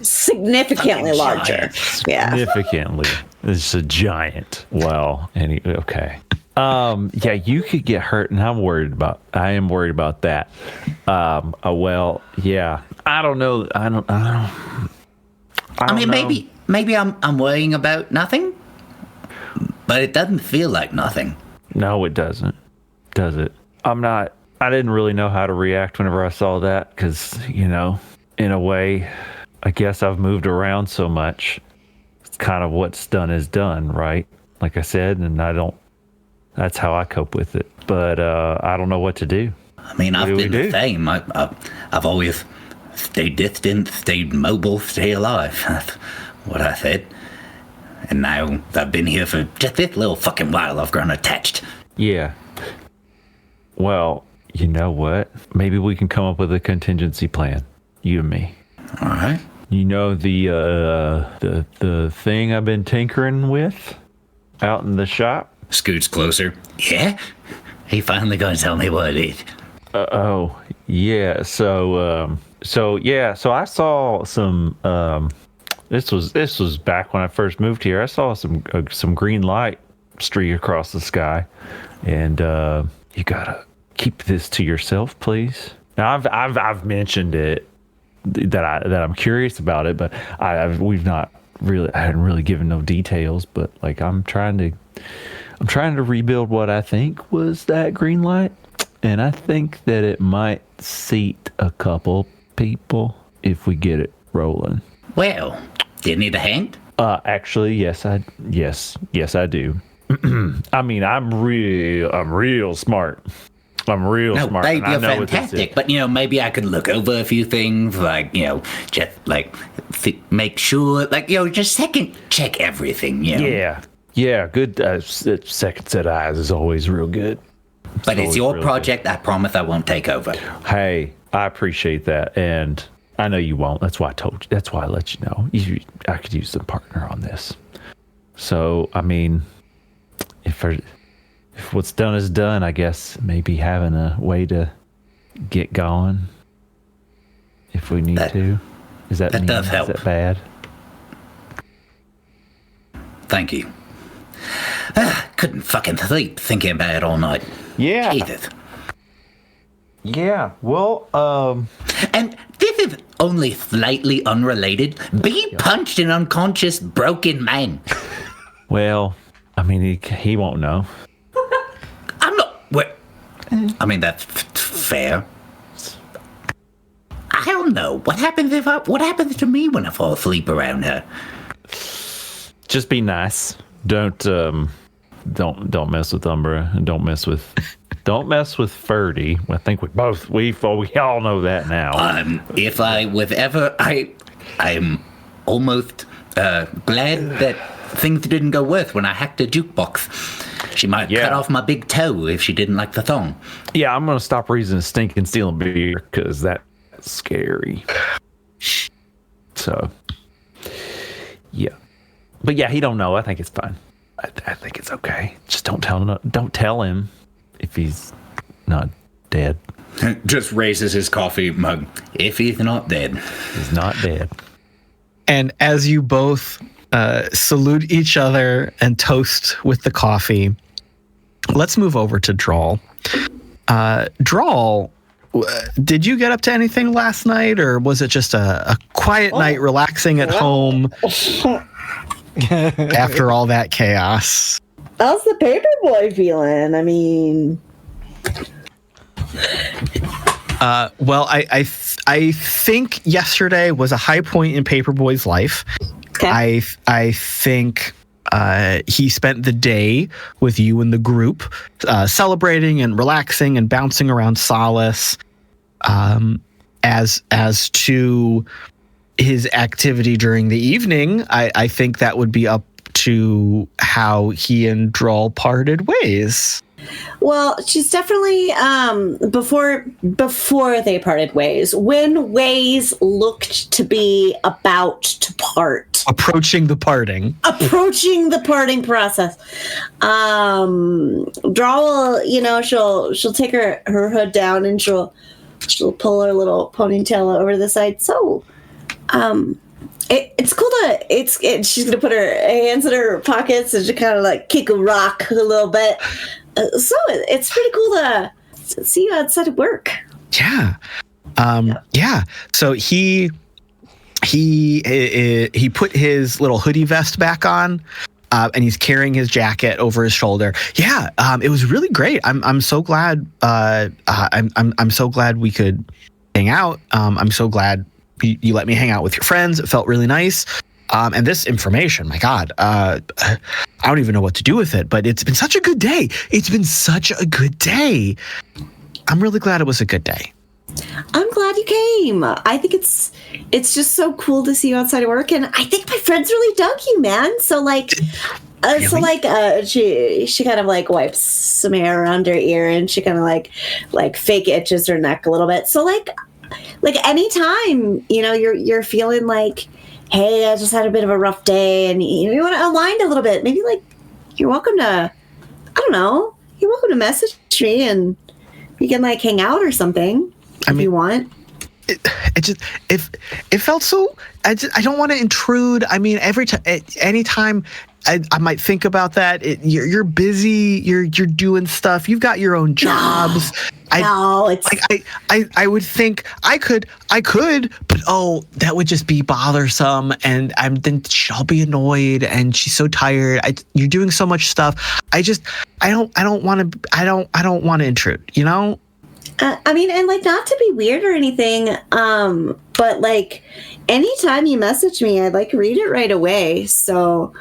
significantly larger. Yeah. Significantly. It's a giant. Well, okay. Yeah, you could get hurt, and I am worried about that. Well, yeah, I don't know. I don't mean, know. maybe I'm worrying about nothing, but it doesn't feel like nothing. No, it doesn't. Does it? I didn't really know how to react whenever I saw that because, in a way, I guess I've moved around so much. It's kind of what's done is done, right? Like I said, and that's how I cope with it. But I don't know what to do. I mean, I've been the same. I've always stayed distant, stayed mobile, stay alive. That's what I said. And now I've been here for just this little fucking while. I've grown attached. Yeah. Well, you know what? Maybe we can come up with a contingency plan. You and me. All right. You know the thing I've been tinkering with out in the shop? Scoots closer. Yeah? He finally gonna tell me what it is. Yeah. So I saw some. This was back when I first moved here. I saw some green light streak across the sky, and you gotta keep this to yourself, please. Now I've mentioned it that I'm curious about it, but I hadn't really given no details. But like I'm trying to rebuild what I think was that green light. And I think that it might seat a couple people if we get it rolling. Well, do you need a hand? Actually, yes, I do. I mean, I'm real smart. I'm real smart. Babe, you're fantastic. But maybe I could look over a few things, like just like make sure, like just second check everything. Yeah. Good. Second set of eyes is always real good. But it's your project. I promise I won't take over. Hey, I appreciate that, and I know you won't. That's why I told you. That's why I let you know. I could use some partner on this. So, I mean, if what's done is done, I guess maybe having a way to get going if we need to. Is that mean? Does help. Is that bad? Thank you. Couldn't fucking sleep thinking about it all night. Yeah. Jesus. Yeah. Well, And this is only slightly unrelated. Be punched an unconscious, broken man. Well, I mean, he won't know. I'm not. I mean, that's fair. I don't know. What happens to me when I fall asleep around her? Just be nice. Don't mess with Umbra, and don't mess with Ferdie. I think we all know that now. If I was ever, I'm almost glad that things didn't go worse when I hacked a jukebox. She might cut off my big toe if she didn't like the thong. Yeah, I'm gonna stop reasoning stinking stealing beer because that's scary. So, yeah. But yeah, he don't know. I think it's fine. I think it's okay. Just don't tell him if he's not dead. Just raises his coffee mug. If he's not dead. He's not dead. And as you both salute each other and toast with the coffee, let's move over to Drall. Drall, did you get up to anything last night, or was it just a quiet night relaxing at home? After all that chaos. How's the paperboy feeling? I mean, well, I think yesterday was a high point in Paperboy's life. okay. I think he spent the day with you and the group, celebrating and relaxing and bouncing around Solace. As to his activity during the evening, I think that would be up to how he and Drall parted ways. Well, she's definitely before they parted ways, when ways looked to be about to part, Approaching the parting process. Drall, she'll take her hood down and she'll pull her little ponytail over to the side. So, it's cool she's gonna put her hands in her pockets and just kind of like kick a rock a little bit. So it's pretty cool to see you outside of work. Yeah. Yeah. So he put his little hoodie vest back on, and he's carrying his jacket over his shoulder. Yeah. It was really great. I'm so glad. I'm so glad we could hang out. I'm so glad you let me hang out with your friends. It felt really nice. And this information, my God, I don't even know what to do with it, but it's been such a good day. It's been such a good day. I'm really glad it was a good day. I'm glad you came. I think it's just so cool to see you outside of work, and I think my friends really dug you, man. So like, really? She kind of like wipes some hair around her ear, and she kind of like fake itches her neck a little bit. So like anytime you're feeling like, hey, I just had a bit of a rough day, and you want to unwind a little bit. Maybe like you're welcome to, you're welcome to message me, and we can like hang out or something if you want. It felt so. I don't want to intrude. I mean, anytime I might think about that. You're busy. You're doing stuff. You've got your own jobs. I would think I could, but that would just be bothersome, and then she'll be annoyed, and she's so tired. You're doing so much stuff. I don't want to intrude. I mean, and like, not to be weird or anything, but like, anytime you message me, I like read it right away. So,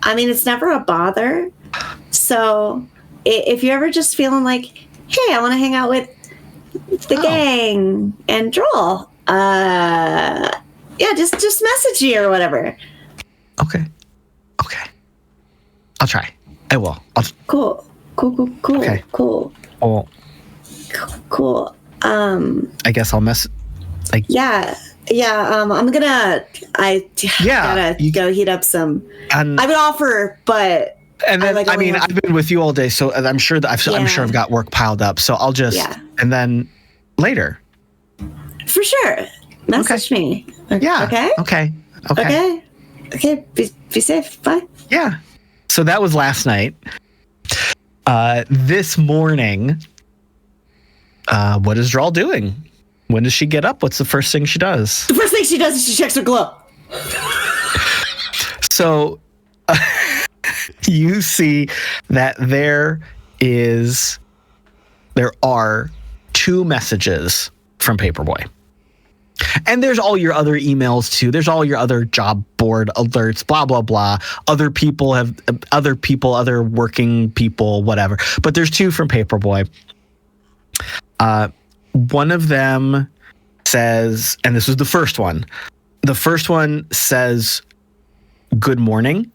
I mean, it's never a bother. So, if you're ever just feeling like, hey, I want to hang out with the gang and Drall, just message me or whatever. Okay. I'll try. I will. Cool. Okay. Cool. Oh. Cool. I guess I'll mess. Yeah. I'm gonna. Gotta go heat up some. I would offer, but. And then I've been with you all day, so I'm sure that I'm sure I've got work piled up. So I'll just and then later. For sure. Message me. Yeah. Okay. Be safe. Bye. Yeah. So that was last night. This morning. What is Drall doing? When does she get up? What's the first thing she does? The first thing she does is she checks her glove. So you see that there are 2 messages from Paperboy. And there's all your other emails too. There's all your other job board alerts, blah, blah, blah. Other working people, whatever. But there's 2 from Paperboy. One of them says, and this is the first one. The first one says, "Good morning,"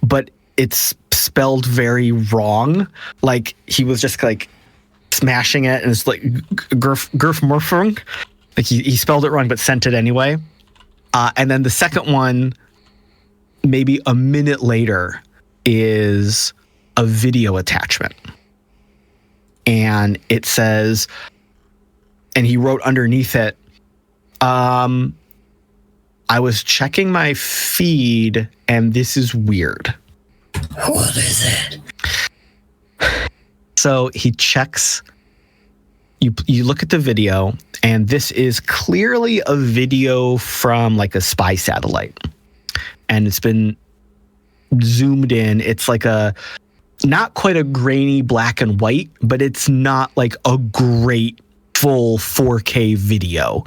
but it's spelled very wrong. Like he was just like smashing it, and it's like Gerf. Like he spelled it wrong, but sent it anyway. And then the second one, maybe a minute later, is a video attachment. And it says, and he wrote underneath it, I was checking my feed and this is weird. What is it? So he checks, you look at the video, and this is clearly a video from like a spy satellite. And it's been zoomed in. It's like not quite a grainy black and white, but it's not like a great full 4K video.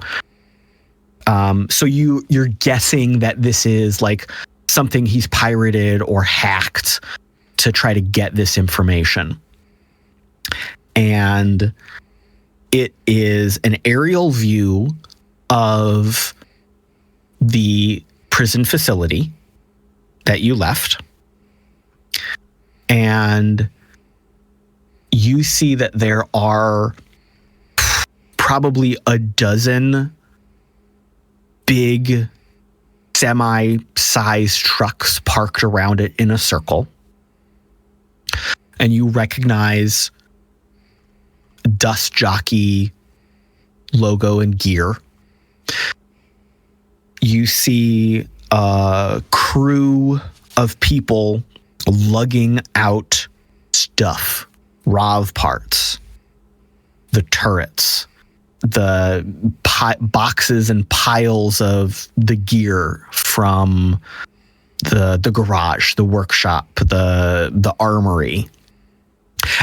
So you're guessing that this is like something he's pirated or hacked to try to get this information. And it is an aerial view of the prison facility that you left. And you see that there are probably a dozen big semi-sized trucks parked around it in a circle. And you recognize Dust Jockey logo and gear. You see a crew of people lugging out stuff, ROV parts, the turrets, boxes and piles of the gear from the garage, the workshop, the armory.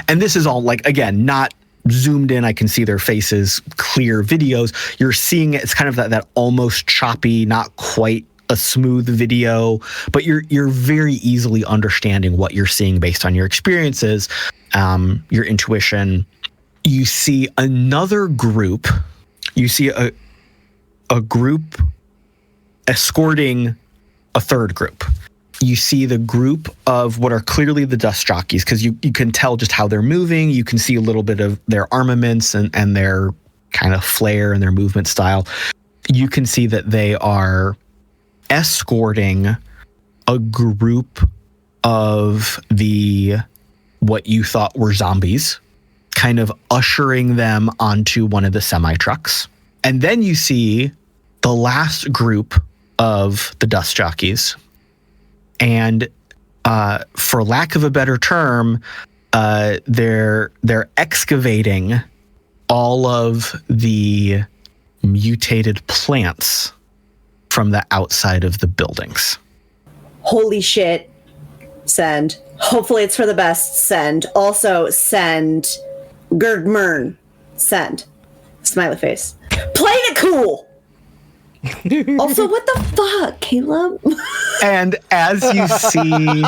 And this is all, like, again, not zoomed in. I can see their faces, clear videos. You're seeing it. It's kind of that almost choppy, not quite a smooth video, but you're very easily understanding what you're seeing based on your experiences, your intuition. You see another group. You see a group escorting a third group. You see the group of what are clearly the dust jockeys, because you can tell just how they're moving. You can see a little bit of their armaments and their kind of flair and their movement style. You can see that they are escorting a group of what you thought were zombies, kind of ushering them onto one of the semi-trucks. And then you see the last group of the dust jockeys. And for lack of a better term, they're excavating all of the mutated plants from the outside of the buildings. Holy shit. Send. Hopefully it's for the best. Send. Also send Gerdmern. Send. Smiley face. Playing it cool. Also, what the fuck, Caleb? And as you see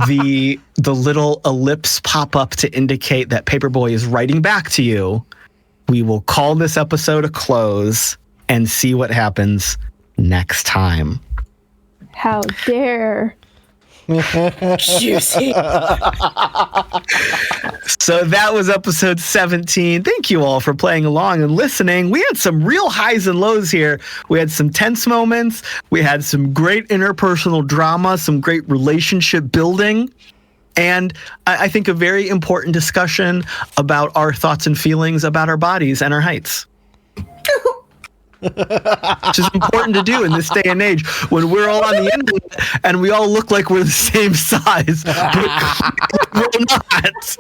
the little ellipse pop up to indicate that Paperboy is writing back to you, we will call this episode a close and see what happens next time. How dare. Juicy. So that was episode 17. Thank you all for playing along and listening. We had some real highs and lows here. We had some tense moments. We had some great interpersonal drama, some great relationship building, and I think a very important discussion about our thoughts and feelings about our bodies and our heights. Which is important to do in this day and age when we're all on the internet and we all look like we're the same size, but we're not.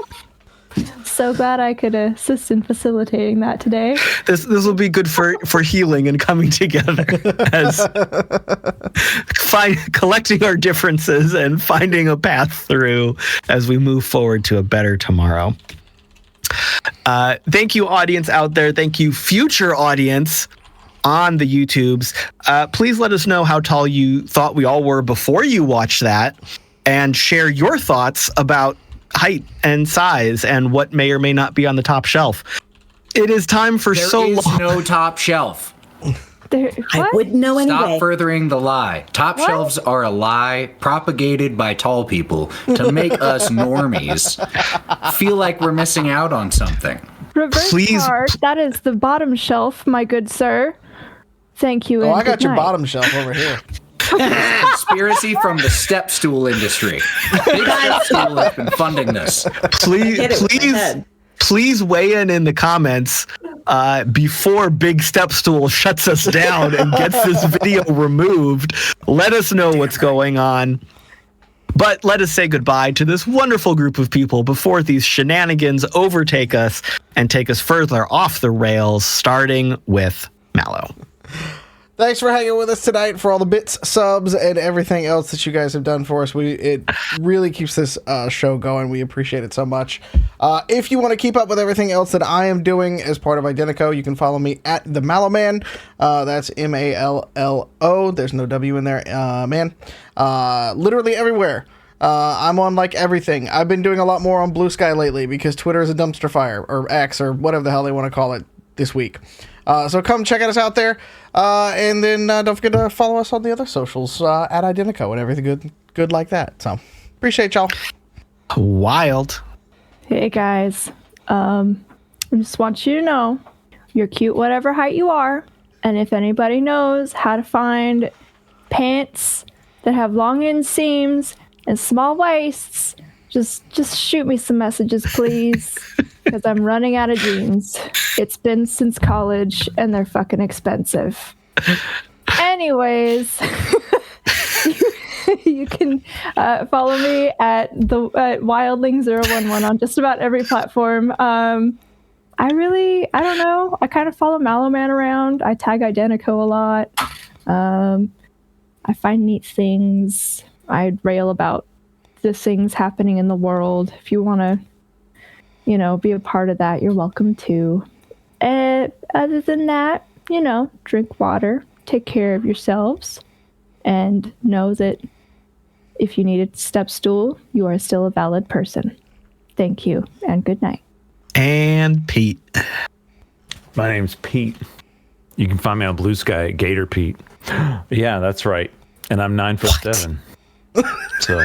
So glad I could assist in facilitating that today. This will be good for healing and coming together as collecting our differences and finding a path through as we move forward to a better tomorrow. Thank you, audience out there. Thank you, future audience on the YouTubes. Please let us know how tall you thought we all were before you watched that, and share your thoughts about height and size and what may or may not be on the top shelf. It is time for There so is long. no top shelf. I wouldn't know Stop anyway. furthering the lie. Top shelves are a lie propagated by tall people to make us normies feel like we're missing out on something. Reverse Please- card. That is the bottom shelf, my good sir. Thank you. Oh, and I got good your night. bottom shelf over here. Conspiracy from the step stool industry. Big Step Stool has been funding this. Please weigh in the comments before Big Step Stool shuts us down and gets this video removed. Let us know what's going on. But let us say goodbye to this wonderful group of people before these shenanigans overtake us and take us further off the rails, starting with Mallo. Thanks for hanging with us tonight, for all the bits, subs, and everything else that you guys have done for us. It really keeps this show going. We appreciate it so much. If you want to keep up with everything else that I am doing as part of Identico, you can follow me at the Mallo Man. That's Mallo. There's no W in there, man. Literally everywhere. I'm on like everything. I've been doing a lot more on Blue Sky lately because Twitter is a dumpster fire, or X, or whatever the hell they want to call it this week. So come check us out there. And then don't forget to follow us on the other socials at Identico and everything good like that. So appreciate y'all. Wild. Hey guys, I just want you to know you're cute whatever height you are, and if anybody knows how to find pants that have long inseams and small waists, just shoot me some messages, please, because I'm running out of jeans. It's been since college, and they're fucking expensive. Anyways, you can follow me at Wildling011 on just about every platform. I don't know. I kind of follow Mallo Man around. I tag Identico a lot. I find neat things. I rail about the things happening in the world. If you want to, be a part of that, you're welcome to. Other than that, drink water, take care of yourselves, and know that if you need a step stool, you are still a valid person. Thank you, and good night. And Pete. My name's Pete. You can find me on Blue Sky at Gator Pete. Yeah, that's right. And I'm 9'7". So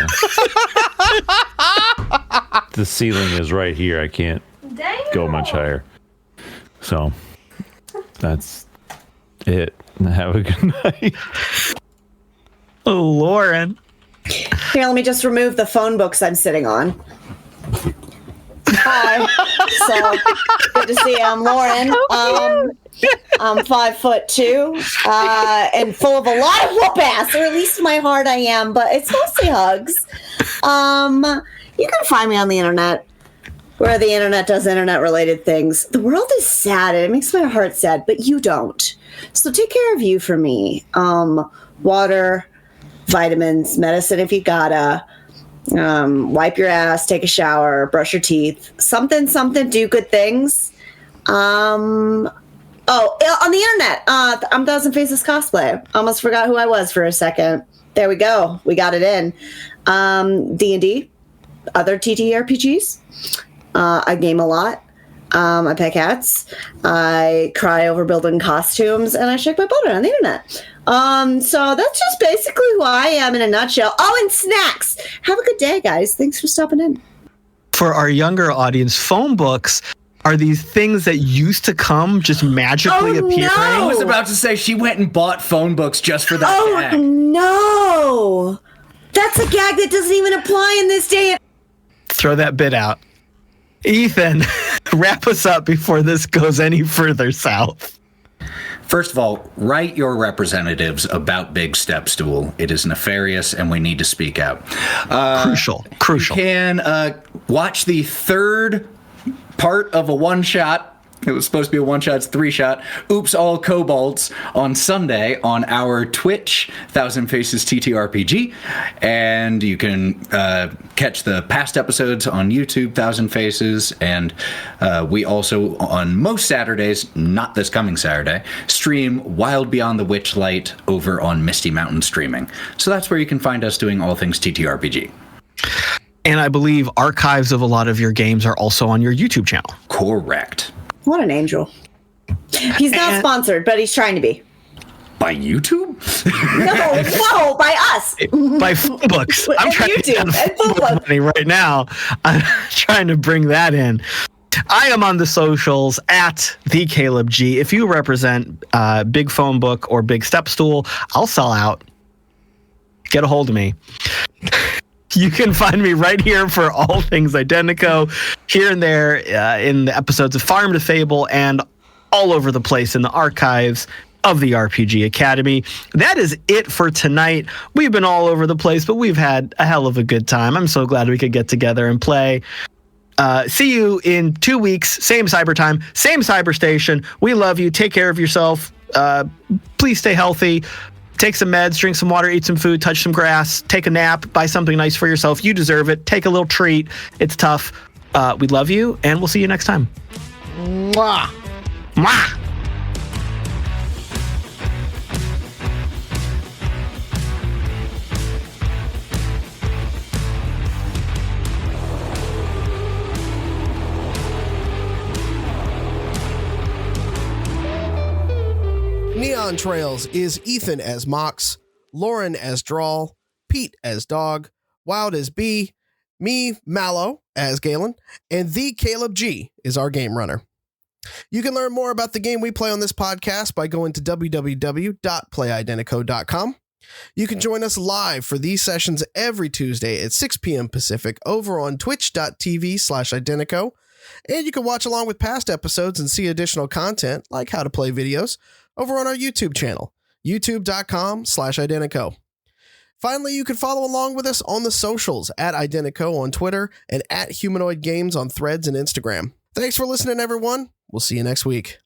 the ceiling is right here. I can't go much higher. So that's it. Have a good night. Oh, Lauren. Here, let me just remove the phone books I'm sitting on. Hi. So good to see you. I'm Lauren. I'm 5'2", and full of a lot of whoop ass, or at least in my heart I am, but it's mostly hugs. You can find me on the internet, where the internet does internet related things. The world is sad and it makes my heart sad, but you don't. So take care of you for me. Water, vitamins, medicine if you gotta. Wipe your ass, take a shower, brush your teeth, something, do good things. On the internet, I'm Thousand Faces Cosplay. Almost forgot who I was for a second. There we go. We got it in. D&D, other TTRPGs. I game a lot. I pet cats. I cry over building costumes, and I shake my butt on the internet. So that's just basically who I am in a nutshell. Oh, and snacks. Have a good day, guys. Thanks for stopping in. For our younger audience, phone books are these things that used to come just magically appearing. No. I was about to say she went and bought phone books just for that gag. No. That's a gag that doesn't even apply in this day. Throw that bit out. Ethan, wrap us up before this goes any further south. First of all, write your representatives about Big Step Stool. It is nefarious, and we need to speak out. Crucial. You can watch the third part of a one-shot. It was supposed to be a one-shot, it's 3-shot. Oops, All Kobolds on Sunday on our Twitch, Thousand Faces TTRPG. And you can catch the past episodes on YouTube, Thousand Faces. And we also, on most Saturdays, not this coming Saturday, stream Wild Beyond the Witchlight over on Misty Mountain Streaming. So that's where you can find us doing all things TTRPG. And I believe archives of a lot of your games are also on your YouTube channel. Correct. What an angel. He's not sponsored, but he's trying to be. By YouTube? No, by us. By phone books. I'm trying YouTube, to get and phone book money right now. I'm trying to bring that in. I am on the socials at the Caleb G. If you represent Big Phone Book or Big Step Stool, I'll sell out. Get a hold of me. You can find me right here for all things Identico, here and there in the episodes of Farm to Fable and all over the place in the archives of the RPG Academy. That is it for tonight. We've been all over the place, but we've had a hell of a good time. I'm so glad we could get together and play. See you in 2 weeks, same cyber time, same cyber station. We love you. Take care of yourself. Please stay healthy. Take some meds, drink some water, eat some food, touch some grass, take a nap, buy something nice for yourself. You deserve it. Take a little treat. It's tough. We love you, and we'll see you next time. Mwah. Mwah! Neon Trails is Ethan as Mox, Lauren as Drall, Pete as Dog, Wild as Bee, me, Mallo, as Galen, and the Caleb G is our game runner. You can learn more about the game we play on this podcast by going to www.playidentico.com. You can join us live for these sessions every Tuesday at 6 p.m. Pacific over on twitch.tv/Identico. And you can watch along with past episodes and see additional content like how to play videos over on our YouTube channel, youtube.com/Identico. Finally, you can follow along with us on the socials at Identico on Twitter and at Humanoid Games on Threads and Instagram. Thanks for listening, everyone. We'll see you next week.